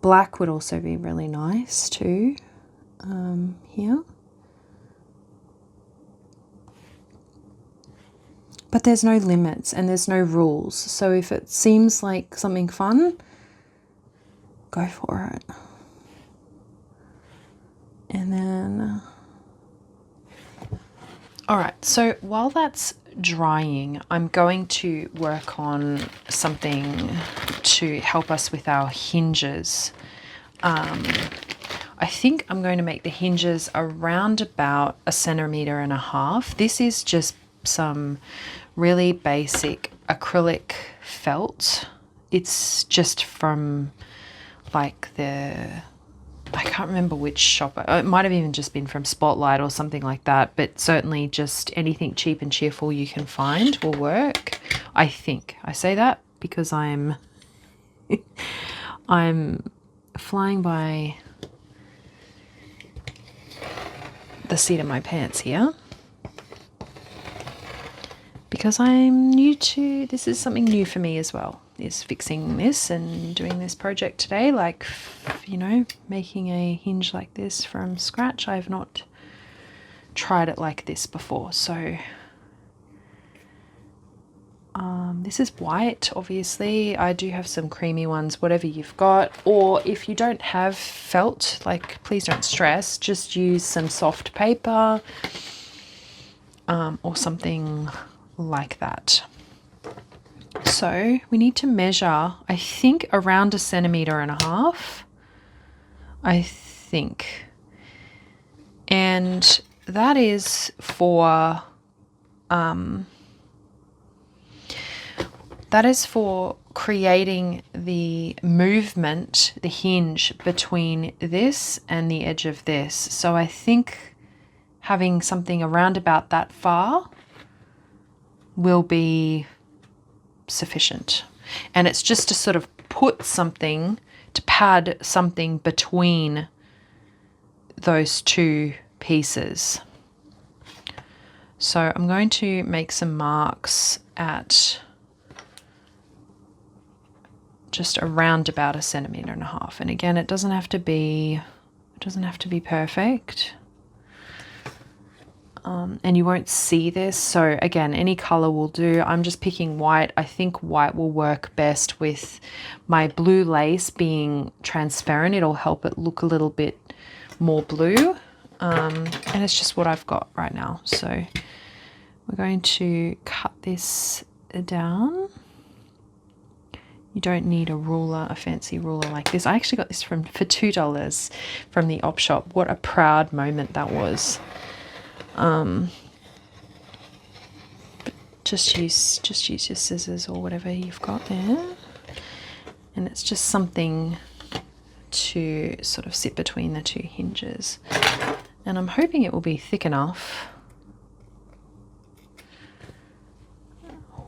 A: Black would also be really nice too, here. But there's no limits and there's no rules. So if it seems like something fun, go for it. And then, all right, so while that's drying, I'm going to work on something to help us with our hinges. I think I'm going to make the hinges around about 1.5 centimeters. This is just some really basic acrylic felt. It's just from like I can't remember which shop. It might have even just been from Spotlight or something like that, but certainly just anything cheap and cheerful you can find will work. I think. I say that because I'm flying by the seat of my pants here. Because I'm new to, this is something new for me as well, is fixing this and doing this project today, like, you know, making a hinge like this from scratch. I've not tried it like this before. So this is white, obviously. I do have some creamy ones, whatever you've got. Or if you don't have felt, like, please don't stress, just use some soft paper or something like that. So we need to measure, I think, around 1.5 centimeters, I think. And that is for creating the movement, the hinge between this and the edge of this. So I think having something around about that far will be sufficient. And it's just to sort of put something, to pad something between those two pieces. So I'm going to make some marks at just around about 1.5 centimeters. And again, it doesn't have to be perfect. And you won't see this. So again, any color will do. I'm just picking white. I think white will work best with my blue lace being transparent. It'll help it look a little bit more blue. And it's just what I've got right now. So we're going to cut this down. You don't need a ruler, a fancy ruler like this. I actually got this for $2 from the op shop. What a proud moment that was. But just use your scissors or whatever you've got there. And it's just something to sort of sit between the two hinges. And I'm hoping it will be thick enough.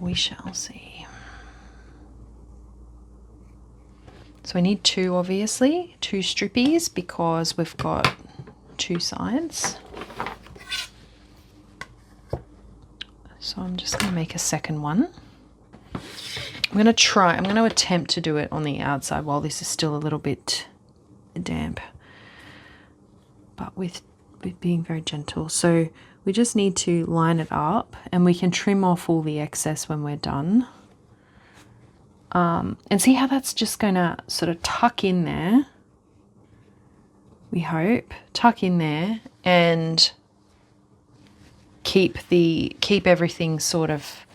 A: We shall see. So I need two, obviously, two strippies because we've got two sides. So I'm just going to make a second one. I'm going to attempt to do it on the outside while this is still a little bit damp, but with being very gentle. So we just need to line it up, and we can trim off all the excess when we're done. And see how that's just going to sort of tuck in there, we hope, tuck in there, and keep everything sort of,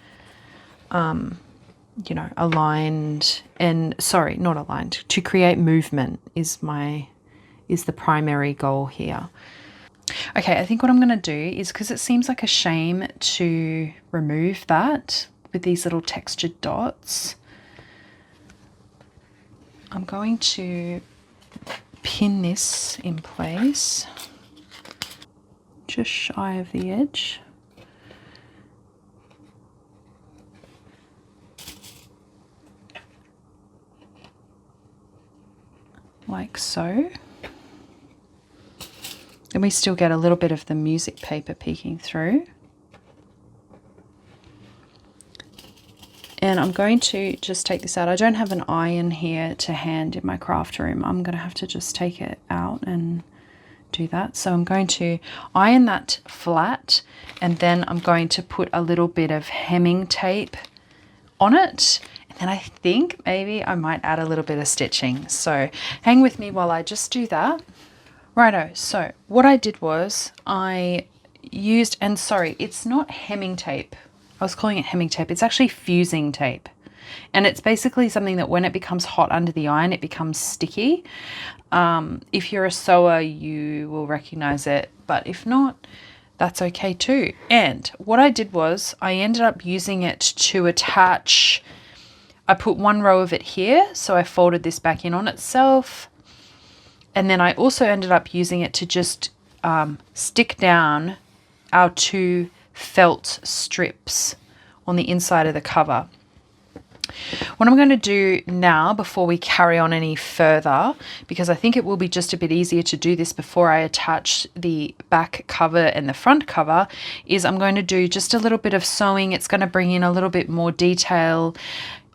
A: you know, aligned, and sorry, not aligned, to create movement is the primary goal here. Okay, I think what I'm going to do is, because it seems like a shame to remove that with these little textured dots, I'm going to pin this in place just shy of the edge. Like so. And we still get a little bit of the music paper peeking through. And I'm going to just take this out. I don't have an iron here to hand in my craft room. I'm going to have to just take it out and do that. So I'm going to iron that flat, and then I'm going to put a little bit of hemming tape on it. And then I think maybe I might add a little bit of stitching. So hang with me while I just do that. Righto, so what I did was I used, and sorry, it's not hemming tape. I was calling it hemming tape. It's actually fusing tape. And it's basically something that when it becomes hot under the iron, it becomes sticky. If you're a sewer, you will recognize it. But if not, that's okay too. And what I did was I ended up using it to attach. I put one row of it here. So I folded this back in on itself. And then I also ended up using it to just stick down our two felt strips on the inside of the cover. What I'm going to do now, before we carry on any further, because I think it will be just a bit easier to do this before I attach the back cover and the front cover, is I'm going to do just a little bit of sewing. It's going to bring in a little bit more detail.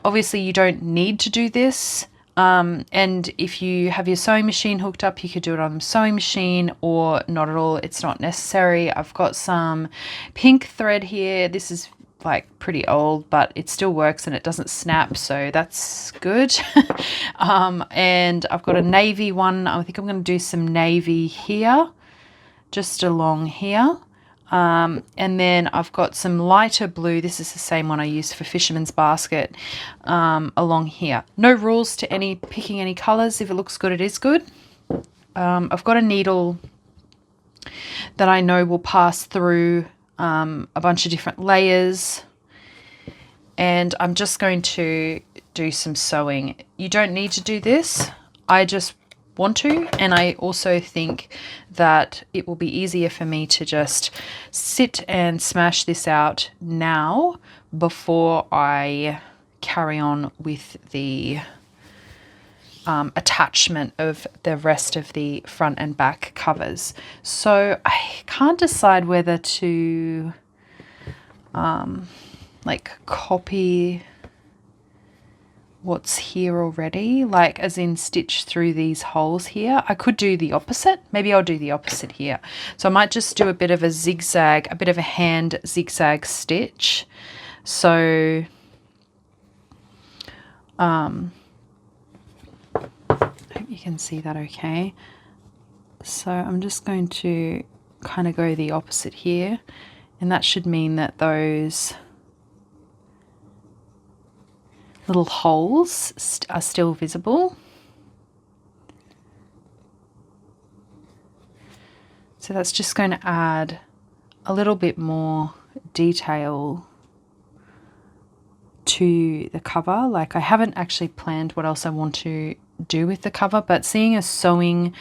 A: Obviously, you don't need to do this. And if you have your sewing machine hooked up, you could do it on the sewing machine, or not at all. It's not necessary. I've got some pink thread here. This is like pretty old, but it still works and it doesn't snap, so that's good. And I've got a navy one. I think I'm going to do some navy here, just along here. And then I've got some lighter blue. This is the same one I used for Fisherman's Basket, along here. No rules to picking any colors. If it looks good, it is good. I've got a needle that I know will pass through a bunch of different layers, and I'm just going to do some sewing. You don't need to do this. I just want to, and I also think that it will be easier for me to just sit and smash this out now before I carry on with the attachment of the rest of the front and back covers. So I can't decide whether to like copy what's here already, like as in stitch through these holes here. I could do the opposite. Maybe I'll do the opposite here. So I might just do a bit of a zigzag, a bit of a hand zigzag stitch. So I hope you can see that okay. So I'm just going to kind of go the opposite here, and that should mean that those little holes are still visible. So that's just going to add a little bit more detail to the cover. Like, I haven't actually planned what else I want to do with the cover, but seeing as sewing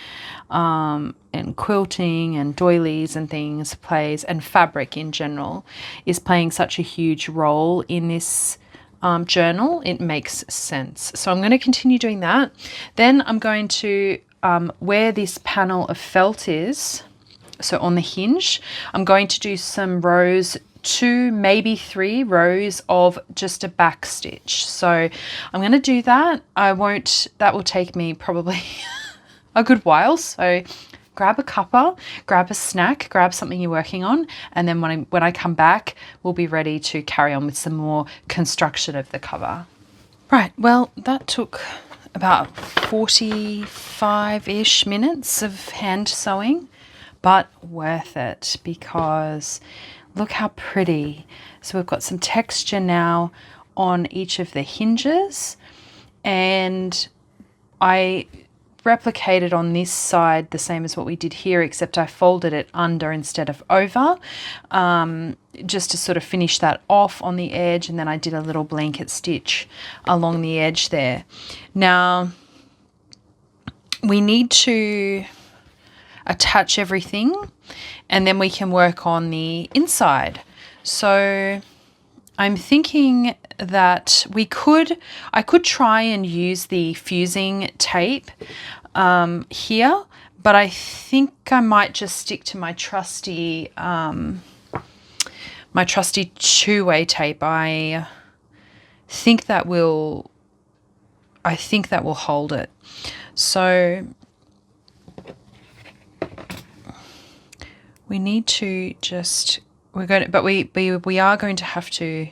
A: and quilting and doilies and things plays, and fabric in general, is playing such a huge role in this journal, it makes sense. So I'm going to continue doing that. Then I'm going to, where this panel of felt is, so on the hinge, I'm going to do some rows, 2, maybe 3 rows of just a back stitch. So I'm going to do that. That will take me probably a good while. So grab a cuppa, grab a snack, grab something you're working on, and then when I come back, we'll be ready to carry on with some more construction of the cover. Right, well, that took about 45-ish minutes of hand sewing, but worth it because look how pretty. So we've got some texture now on each of the hinges, and I replicated on this side the same as what we did here, except I folded it under instead of over, just to sort of finish that off on the edge, and then I did a little blanket stitch along the edge there. Now we need to attach everything and then we can work on the inside. So I'm thinking that I could try and use the fusing tape here, but I think I might just stick to my trusty two-way tape. I think that will hold it. So we need to just, we are going to have to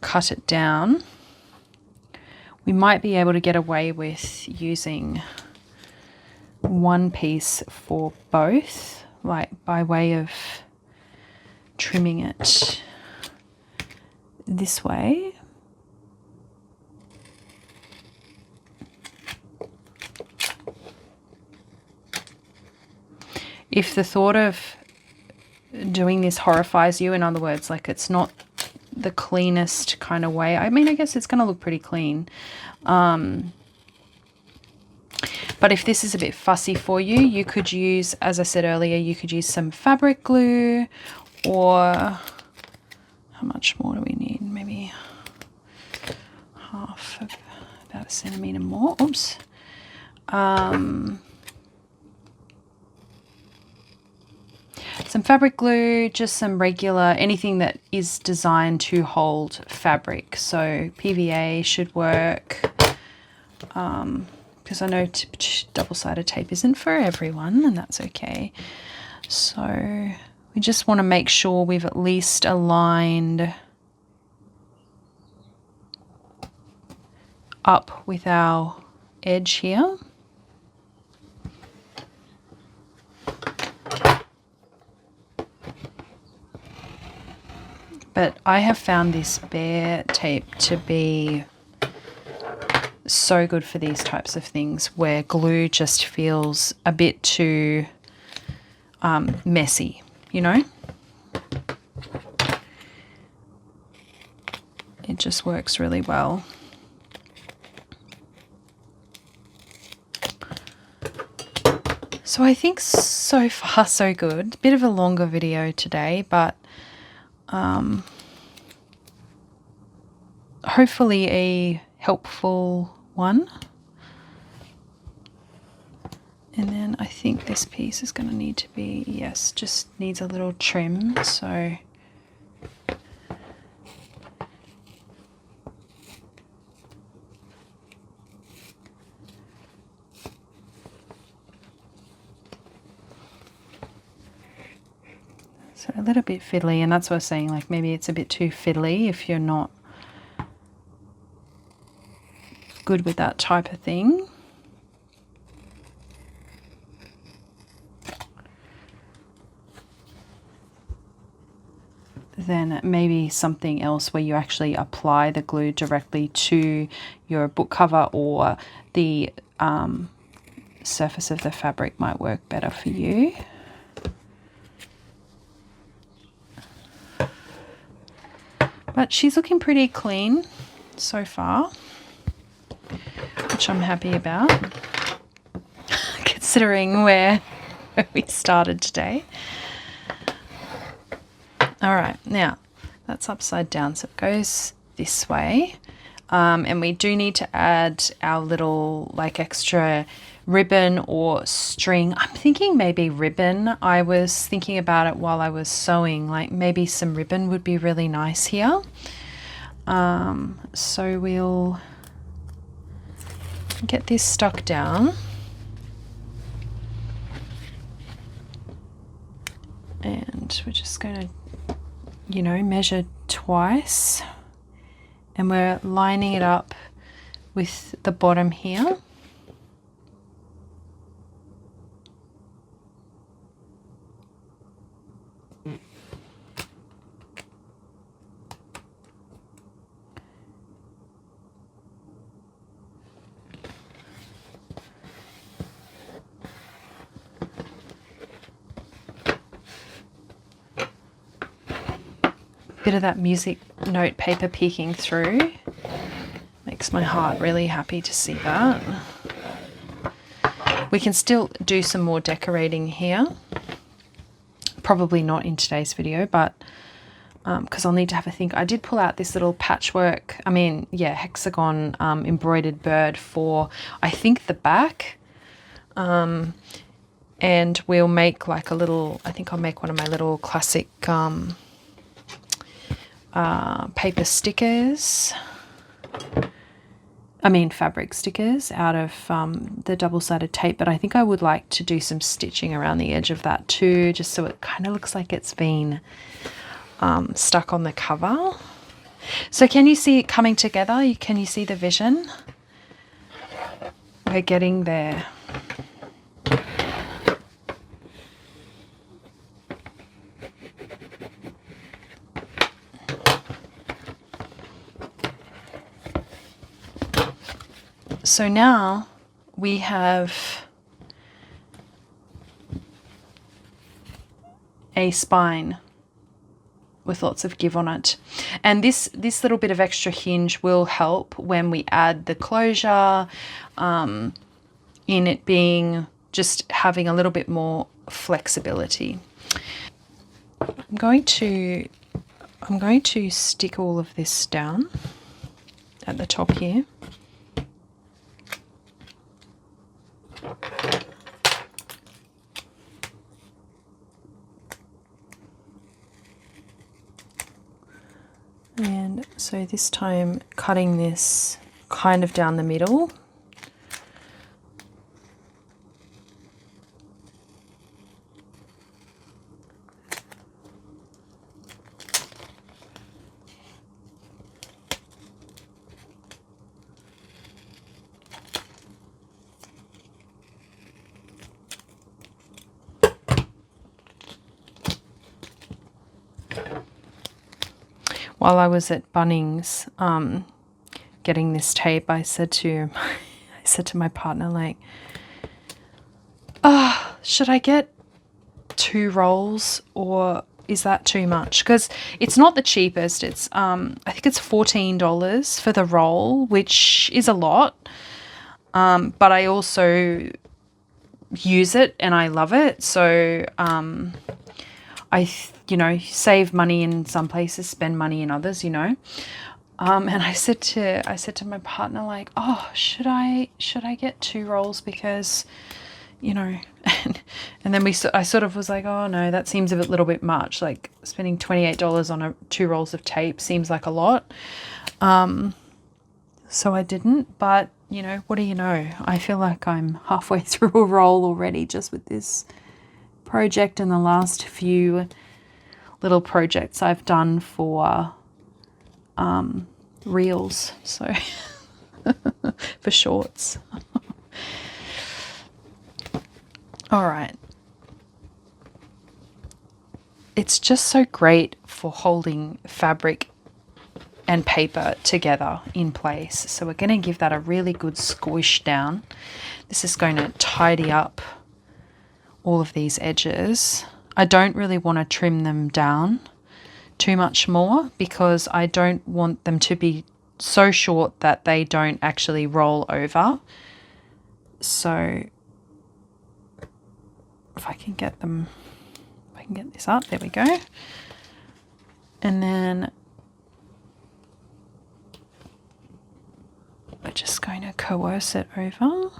A: cut it down. We might be able to get away with using one piece for both, like by way of trimming it this way. If the thought of doing this horrifies you, in other words, like it's not the cleanest kind of way, I mean, I guess it's going to look pretty clean. But if this is a bit fussy for you, you could use, as I said earlier, you could use some fabric glue, or how much more do we need? Maybe half of, about a centimetre more. Oops. Some fabric glue, just some regular, anything that is designed to hold fabric. So PVA should work, because I know double-sided tape isn't for everyone, and that's okay. So we just want to make sure we've at least aligned up with our edge here. But I have found this bare tape to be so good for these types of things where glue just feels a bit too messy, you know? It just works really well. So I think so far so good. Bit of a longer video today, but hopefully a helpful one. And then I think this piece is going to need to be, yes, just needs a little trim. So a little bit fiddly, and that's what I was saying, like maybe it's a bit too fiddly if you're not good with that type of thing. Then maybe something else where you actually apply the glue directly to your book cover, or the surface of the fabric might work better for you. But she's looking pretty clean so far, which I'm happy about, considering where we started today. All right, now that's upside down, so it goes this way. And we do need to add our little like extra ribbon or string. I'm thinking maybe ribbon. I was thinking about it while I was sewing, like maybe some ribbon would be really nice here. So we'll get this stuck down. And we're just going to, you know, measure twice. And we're lining it up with the bottom here. Bit of that music note paper peeking through. Makes my heart really happy to see that. We can still do some more decorating here. Probably not in today's video, but because I'll need to have a think. I did pull out this little patchwork, hexagon embroidered bird for, I think, the back. And we'll make like a little, I think I'll make one of my little classic paper stickers. Fabric stickers out of the double-sided tape, but I think I would like to do some stitching around the edge of that too, just so it kind of looks like it's been stuck on the cover. So can you see it coming together? Can you see the vision? We're getting there. So now we have a spine with lots of give on it. And this little bit of extra hinge will help when we add the closure, in it being just having a little bit more flexibility. I'm going to stick all of this down at the top here. And so this time cutting this kind of down the middle. While I was at Bunnings getting this tape, I said to my partner, like, should I get 2 rolls or is that too much? Because it's not the cheapest. It's I think it's $14 for the roll, which is a lot. But I also use it and I love it. So save money in some places, spend money in others, And I said to my partner, like, oh, should I get 2 rolls because, and then I sort of was like, oh no, that seems a little bit much. Like spending $28 on 2 rolls of tape seems like a lot. So I didn't, but what do you know? I feel like I'm halfway through a roll already just with this project and the last few little projects I've done for reels, so for shorts. All right. It's just so great for holding fabric and paper together in place. So we're going to give that a really good squish down. This is going to tidy up all of these edges. I don't really want to trim them down too much more because I don't want them to be so short that they don't actually roll over. So if I can get this up, there we go. And then we're just going to coerce it over.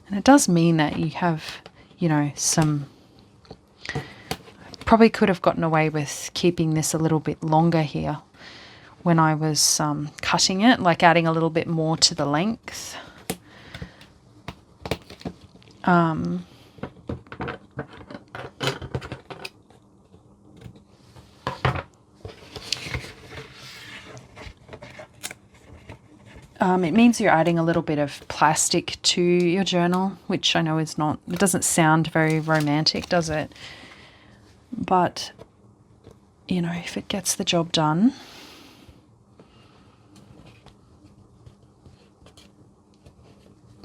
A: And it does mean that you have, you know, some... Probably could have gotten away with keeping this a little bit longer here when I was cutting it, like adding a little bit more to the length. It means you're adding a little bit of plastic to your journal, which I know is not, it doesn't sound very romantic, does it? But, you know, if it gets the job done,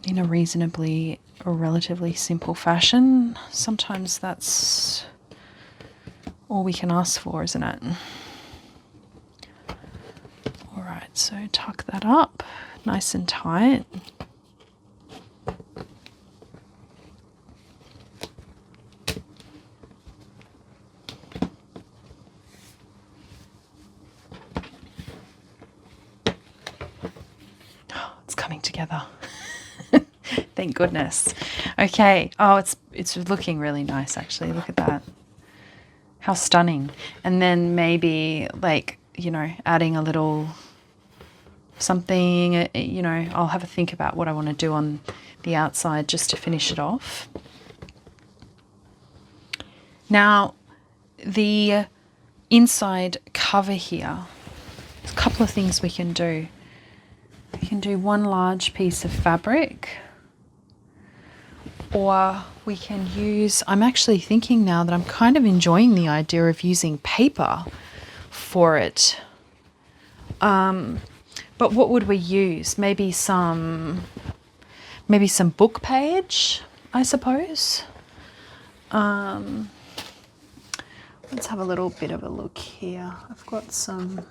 A: in a reasonably or relatively simple fashion, sometimes that's all we can ask for, isn't it? All right, so tuck that up nice and tight. It's coming together. Thank goodness. Okay. Oh, it's looking really nice, actually. Look at that. How stunning. And then maybe, like, you know, adding a little something, you know, I'll have a think about what I want to do on the outside just to finish it off. Now, the inside cover here, there's a couple of things we can do. We can do one large piece of fabric, or we can use, I'm actually thinking now that I'm kind of enjoying the idea of using paper for it. But what would we use? Maybe some book page, I suppose. Let's have a little bit of a look here. I've got some.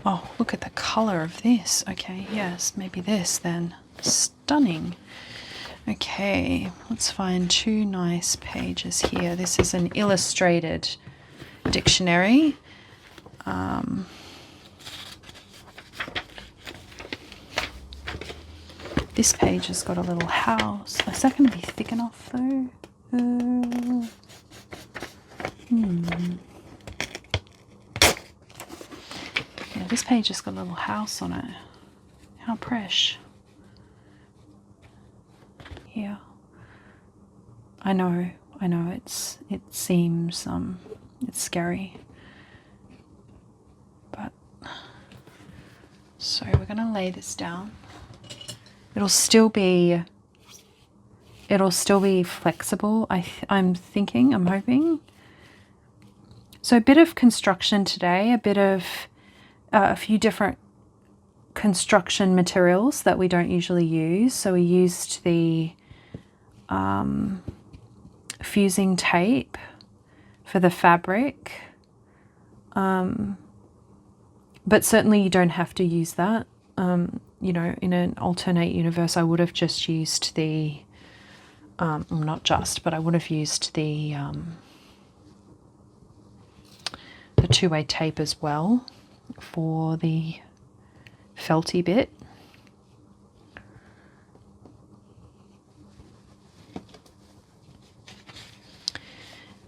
A: Oh, look at the colour of this. Okay, yes, maybe this then. Stunning. Okay, let's find two nice pages here. This is an illustrated dictionary. This page has got a little house. Is that going to be thick enough though? Yeah, this page has got a little house on it. How fresh. Here. I know, it seems, it's scary. But, so we're going to lay this down. It'll still be flexible, I'm thinking, I'm hoping. So a bit of construction today, a few different construction materials that we don't usually use. So we used the fusing tape for the fabric, but certainly you don't have to use that. You know, in an alternate universe, I would have just used the, not just, but I would have used the two-way tape as well for the felty bit.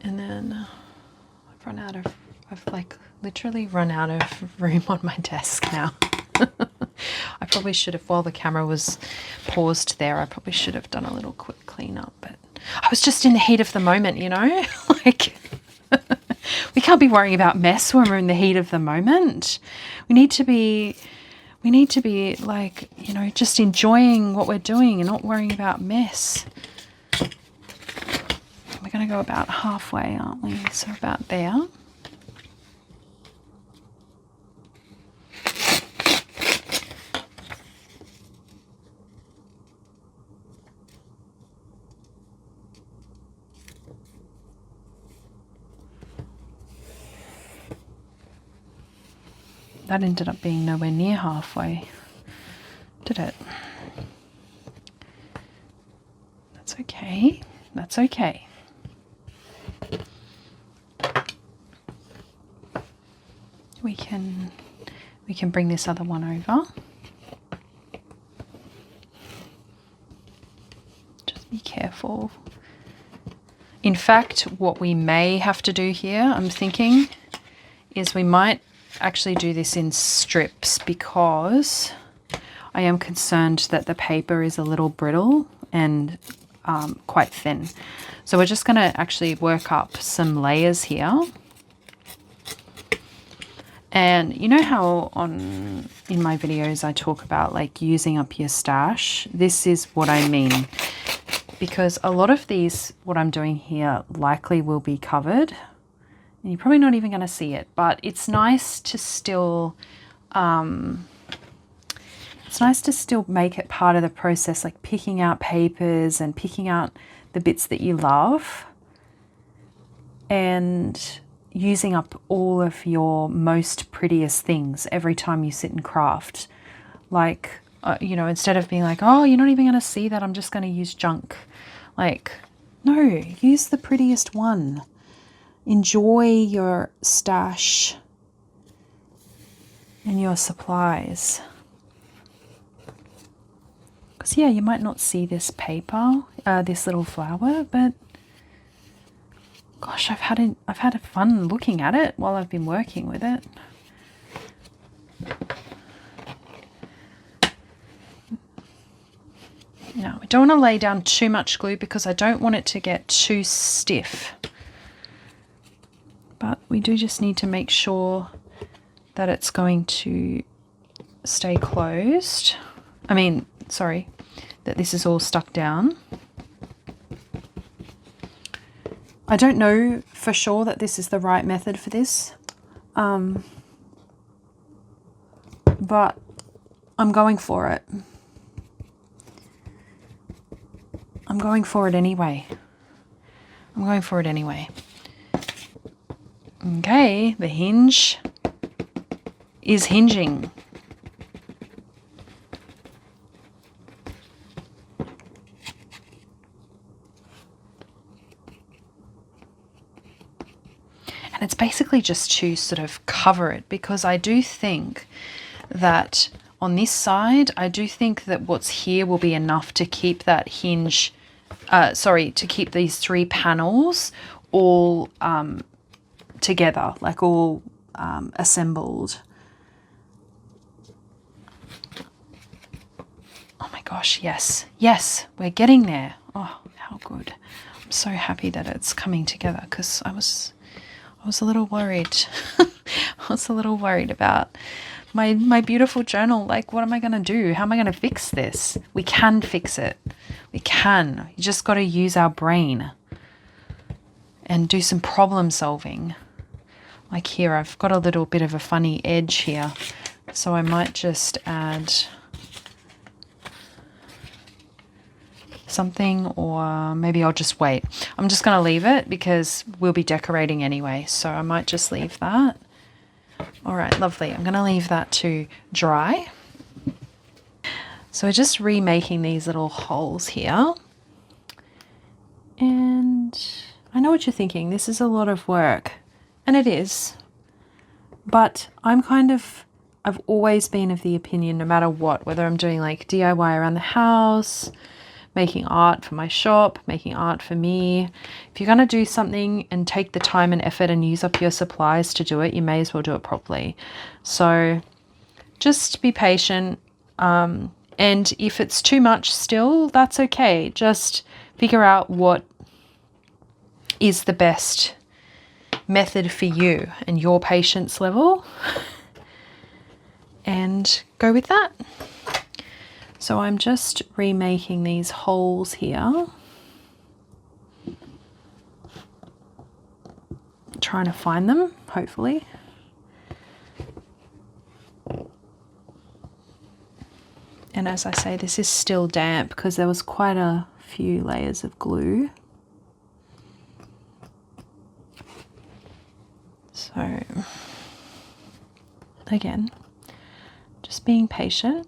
A: And then I've like literally run out of room on my desk now. I probably should have, while the camera was paused there, I probably should have done a little quick cleanup, but I was just in the heat of the moment, you know, like we can't be worrying about mess when we're in the heat of the moment. We need to be like, you know, just enjoying what we're doing and not worrying about mess. We're going to go about halfway, aren't we? So about there. That ended up being nowhere near halfway. it. That's okay. That's okay. We can bring this other one over. Just be careful. In fact, what we may have to do here, I'm thinking, is we might actually do this in strips, because I am concerned that the paper is a little brittle and quite thin. So we're just going to actually work up some layers here. And you know how in my videos I talk about like using up your stash? This is what I mean. Because a lot of these, what I'm doing here, likely will be covered. And you're probably not even going to see it. But it's nice to still make it part of the process, like picking out papers and picking out the bits that you love. And using up all of your most prettiest things every time you sit and craft. Like, you know, instead of being like, oh, you're not even going to see that, I'm just going to use junk. Like, no, use the prettiest one. Enjoy your stash and your supplies. Because, yeah, you might not see this paper, this little flower, but gosh, I've had fun looking at it while I've been working with it. Now, we don't want to lay down too much glue because I don't want it to get too stiff. But we do just need to make sure that it's going to stay closed. That this is all stuck down. I don't know for sure that this is the right method for this, but I'm going for it. I'm going for it anyway. Okay, the hinge is hinging. And it's basically just to sort of cover it, because I do think that on this side, I do think that what's here will be enough to keep that hinge, to keep these 3 panels all together, like all assembled. Oh my gosh, yes, we're getting there. Oh, how good. I'm so happy that it's coming together, because I was a little worried. I was a little worried about my beautiful journal. Like, what am I going to do? How am I going to fix this? We can fix it. We can. You just got to use our brain and do some problem solving. Like here, I've got a little bit of a funny edge here. So I might just add something, or maybe I'll just wait. I'm just going to leave it because we'll be decorating anyway. So I might just leave that. All right, lovely. I'm going to leave that to dry. So we're just remaking these little holes here. And I know what you're thinking. This is a lot of work. And it is. But I've always been of the opinion, no matter what, whether I'm doing like DIY around the house, making art for my shop, making art for me. If you're going to do something and take the time and effort and use up your supplies to do it, you may as well do it properly. So just be patient. And if it's too much still, that's okay. Just figure out what is the best method for you and your patience level and go with that. So I'm just remaking these holes here. Trying to find them, hopefully. And as I say, this is still damp because there was quite a few layers of glue. So, again, just being patient.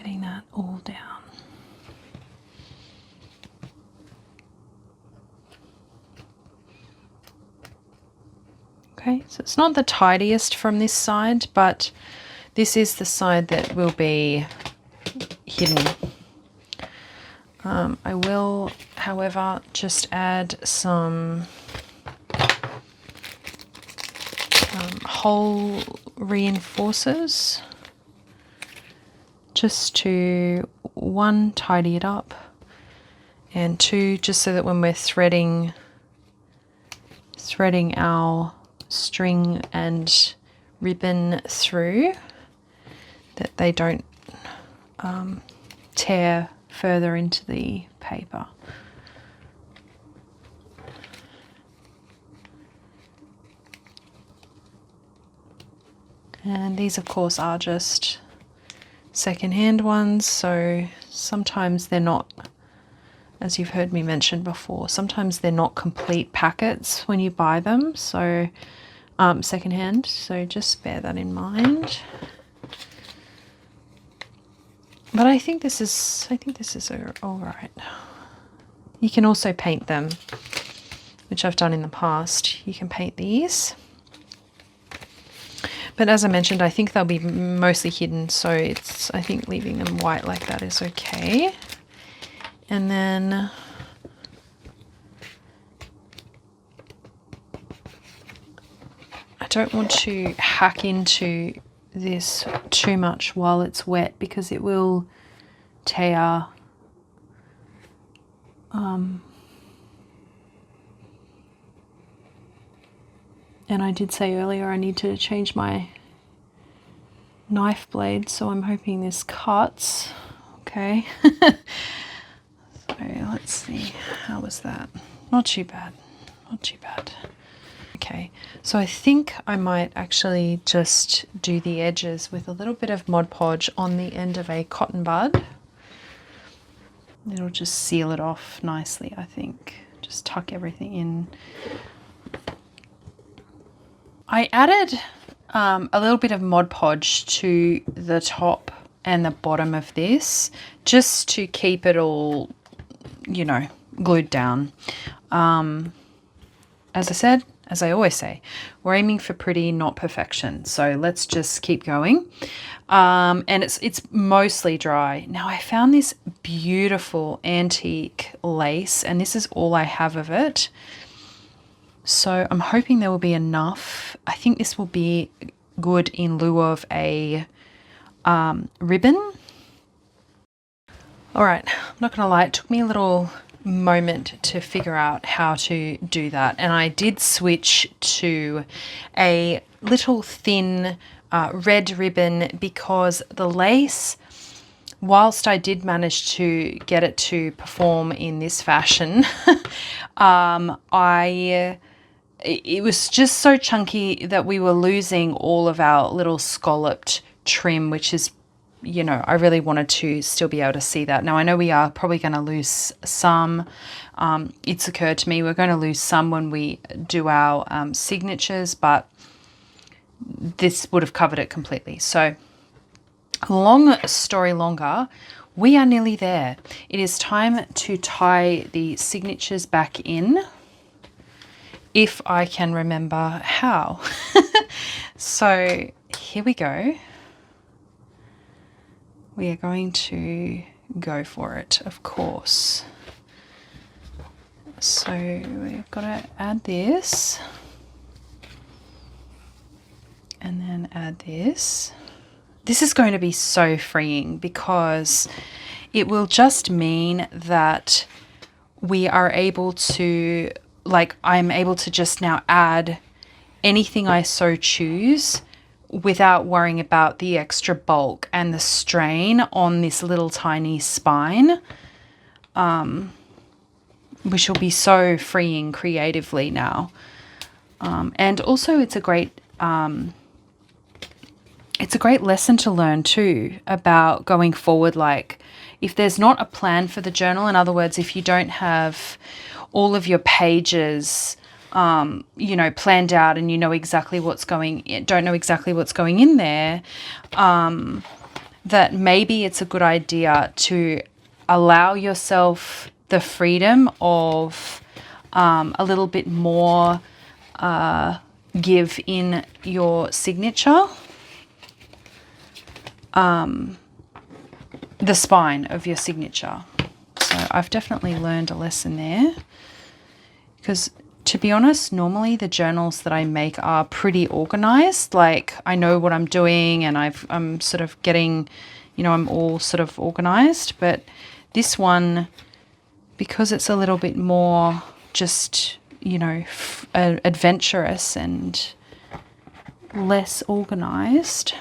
A: getting that all down. Okay, so it's not the tidiest from this side, but this is the side that will be hidden. I will, however, just add some hole reinforcers just to, one, tidy it up, and two, just so that when we're threading our string and ribbon through, that they don't tear further into the paper. And these of course are just secondhand ones, so sometimes they're not, as you've heard me mention before, sometimes they're not complete packets when you buy them, so secondhand, so just bear that in mind. But I think this is all right. You can also paint them, which I've done in the past. You can paint these. But as I mentioned, I think they'll be mostly hidden, so I think leaving them white like that is okay. And then I don't want to hack into this too much while it's wet because it will tear. And I did say earlier I need to change my knife blade, so I'm hoping this cuts. Okay. So let's see, how was that? Not too bad, not too bad. Okay, so I think I might actually just do the edges with a little bit of Mod Podge on the end of a cotton bud. It'll just seal it off nicely, I think. Just tuck everything in. I added a little bit of Mod Podge to the top and the bottom of this just to keep it all, you know, glued down. As I said, as I always say, we're aiming for pretty, not perfection. So let's just keep going. And it's mostly dry. Now I found this beautiful antique lace, and this is all I have of it. So I'm hoping there will be enough. I think this will be good in lieu of a ribbon. All right, I'm not gonna lie, it took me a little moment to figure out how to do that, and I did switch to a little thin red ribbon because the lace, whilst I did manage to get it to perform in this fashion, it was just so chunky that we were losing all of our little scalloped trim, which is, you know, I really wanted to still be able to see that. Now I know we are probably going to lose some. It's occurred to me we're going to lose some when we do our signatures, but this would have covered it completely. So long story longer, we are nearly there. It is time to tie the signatures back in, if I can remember how. So here we go. We are going to go for it, of course. So we've got to add this and then add this. This is going to be so freeing because it will just mean that we are able to, like, I'm able to just now add anything I so choose without worrying about the extra bulk and the strain on this little tiny spine, which will be so freeing creatively now. And also it's a great lesson to learn too about going forward. Like, if there's not a plan for the journal, in other words, if you don't have all of your pages you know, planned out and you know exactly what's going in, don't know exactly what's going in there, that maybe it's a good idea to allow yourself the freedom of a little bit more give in your signature, the spine of your signature. So I've definitely learned a lesson there, because to be honest, normally the journals that I make are pretty organized. Like I know what I'm doing and I'm sort of getting, you know, I'm all sort of organized. But this one, because it's a little bit more just, you know, adventurous and less organized,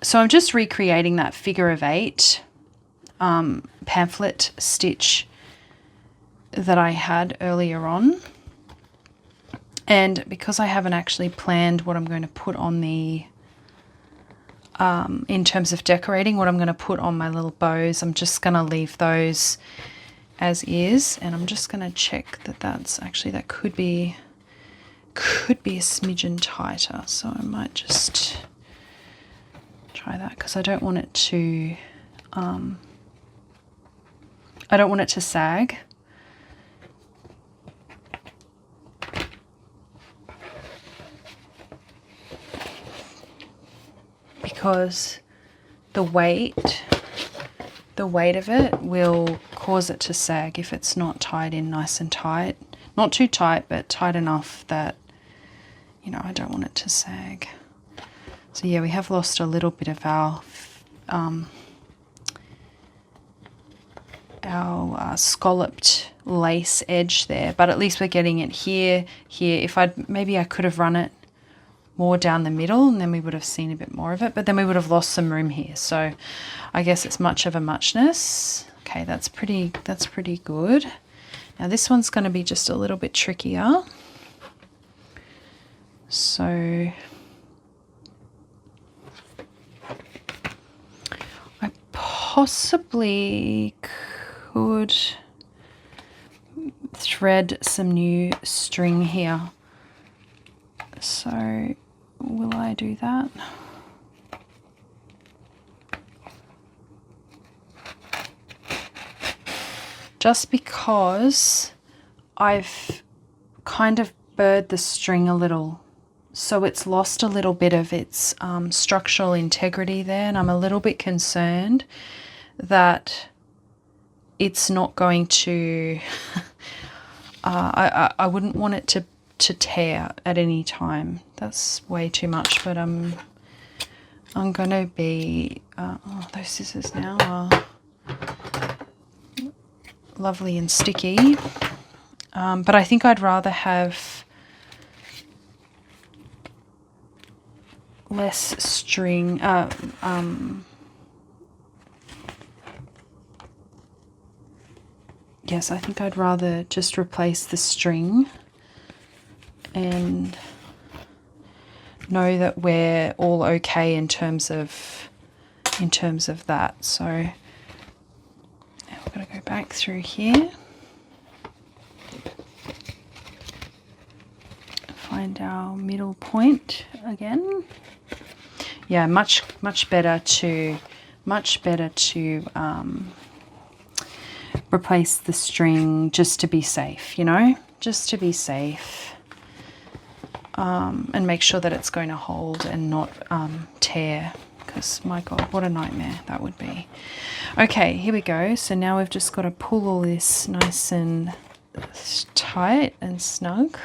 A: so I'm just recreating that figure of 8 pamphlet stitch that I had earlier on. And because I haven't actually planned what I'm going to put on the, in terms of decorating, what I'm going to put on my little bows, I'm just going to leave those as is. And I'm just going to check that that's actually, that could be a smidgen tighter. So I might just try that, because I don't want it to, sag. Because the weight of it will cause it to sag if it's not tied in nice and tight. Not too tight, but tight enough that, you know, I don't want it to sag. So yeah, we have lost a little bit of our scalloped lace edge there, but at least we're getting it here. If maybe I could have run it more down the middle, and then we would have seen a bit more of it, but then we would have lost some room here. So I guess it's much of a muchness. Okay, that's pretty good. Now this one's going to be just a little bit trickier. So I possibly could thread some new string here. So will I do that? Just because I've kind of burred the string a little, so it's lost a little bit of its structural integrity there, and I'm a little bit concerned that it's not going to I wouldn't want it to tear at any time. That's way too much, but I'm gonna be oh, those scissors now are lovely and sticky, but I think I'd rather have less string, yes, I think I'd rather just replace the string and know that we're all okay in terms of that. So now we're going to go back through here, find our middle point again. Yeah, much better to replace the string just to be safe, you know, just to be safe. And make sure that it's going to hold and not tear, because my God, what a nightmare that would be. Okay, here we go. So now we've just got to pull all this nice and tight and snug.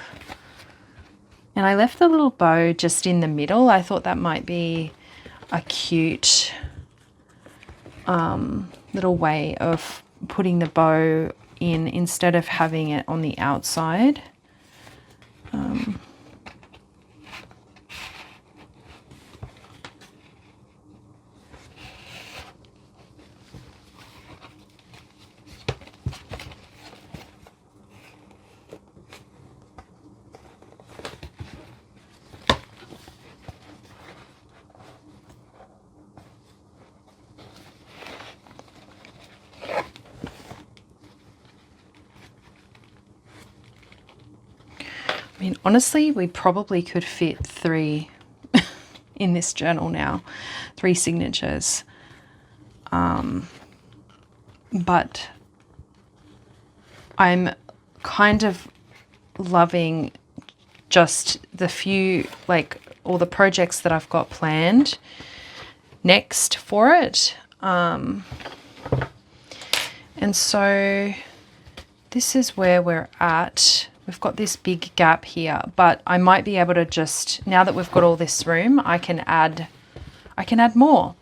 A: And I left the little bow just in the middle. I thought that might be a cute little way of putting the bow in instead of having it on the outside. mean, honestly, we probably could fit 3 in this journal now, 3 signatures. But I'm kind of loving just the few, like all the projects that I've got planned next for it. And so this is where we're at. We've got this big gap here, but I might be able to just, now that we've got all this room, I can add more.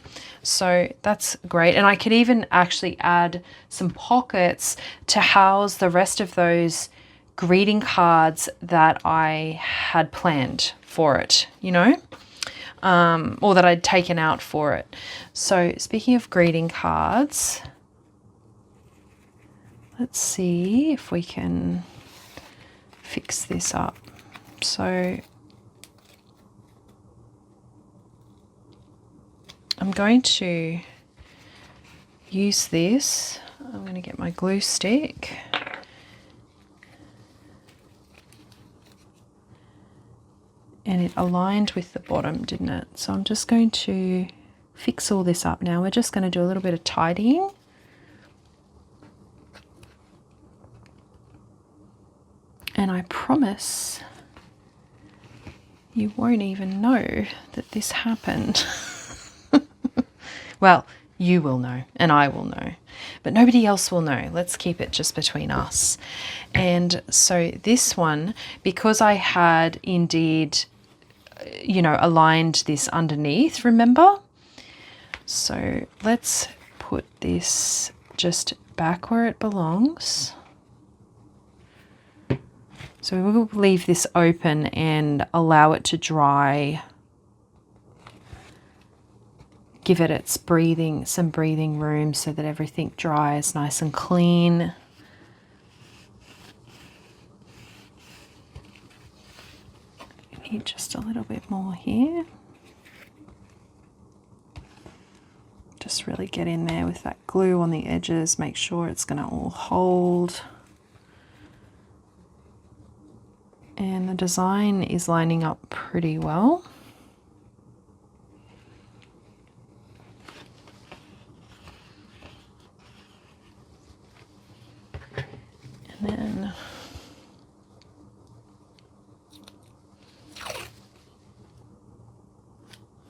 A: So that's great. And I could even actually add some pockets to house the rest of those greeting cards that I had planned for it, you know, or that I'd taken out for it. So speaking of greeting cards, let's see if we can fix this up. So I'm going to use this. I'm going to get my glue stick. And it aligned with the bottom, didn't it? So I'm just going to fix all this up now. We're just going to do a little bit of tidying. And I promise you won't even know that this happened. Well, you will know and I will know, but nobody else will know. Let's keep it just between us. And so this one, because I had indeed, you know, aligned this underneath, remember? So let's put this just back where it belongs. So we will leave this open and allow it to dry. Give it its breathing, some breathing room so that everything dries nice and clean. Need just a little bit more here. Just really get in there with that glue on the edges, make sure it's going to all hold. And the design is lining up pretty well. And then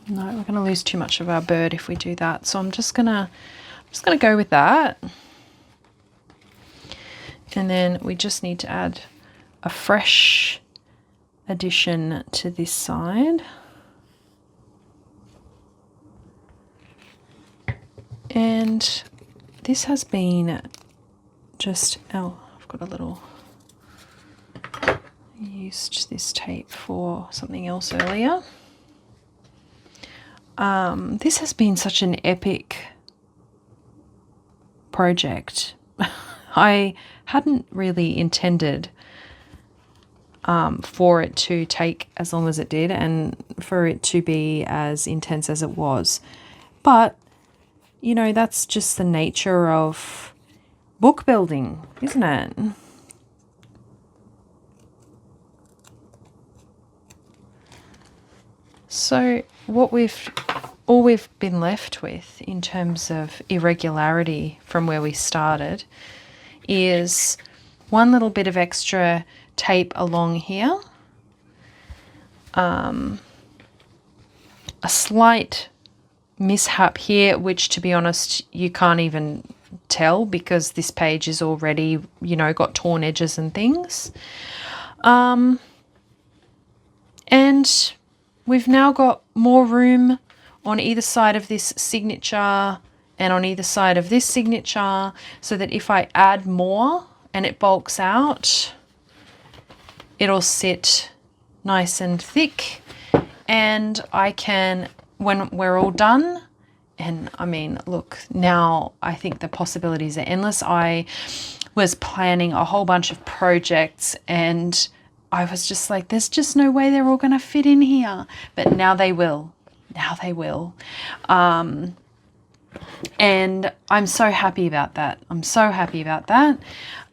A: no, we're going to lose too much of our bird if we do that. So I'm just gonna go with that. And then we just need to add a fresh addition to this side. And this has been just, oh, I've got a little, I used this tape for something else earlier. This has been such an epic project. I hadn't really intended for it to take as long as it did and for it to be as intense as it was. But, you know, that's just the nature of book building, isn't it? So all we've been left with in terms of irregularity from where we started is one little bit of extra tape along here, a slight mishap here, which to be honest you can't even tell because this page is already, you know, got torn edges and things, and we've now got more room on either side of this signature and on either side of this signature, so that if I add more and it bulks out, it'll sit nice and thick, and I can, when we're all done, and I mean, look, now I think the possibilities are endless. I was planning a whole bunch of projects and I was just like, there's just no way they're all going to fit in here. But now they will. Now they will. And I'm so happy about that. I'm so happy about that.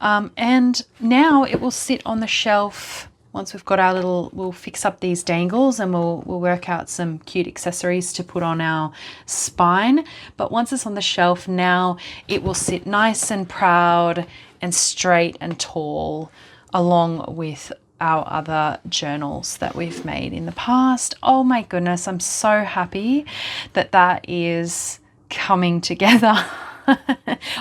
A: And now it will sit on the shelf once we've got our little, we'll fix up these dangles and we'll work out some cute accessories to put on our spine. But once it's on the shelf now, it will sit nice and proud and straight and tall along with our other journals that we've made in the past. Oh my goodness, I'm so happy that that is coming together.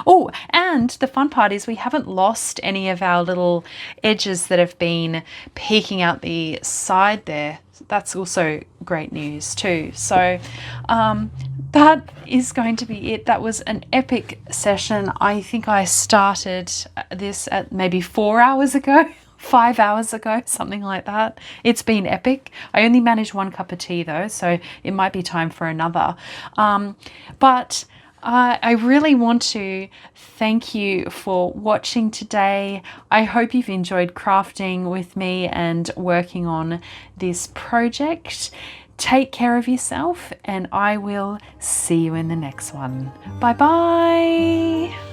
A: Oh, and the fun part is we haven't lost any of our little edges that have been peeking out the side there. That's also great news too. So that is going to be it. That was an epic session. I think I started this at maybe 4 hours ago. 5 hours ago, something like that. It's been epic. I only managed 1 cup of tea though, so it might be time for another. But I really want to thank you for watching today. I hope you've enjoyed crafting with me and working on this project. Take care of yourself, and I will see you in the next one. Bye bye.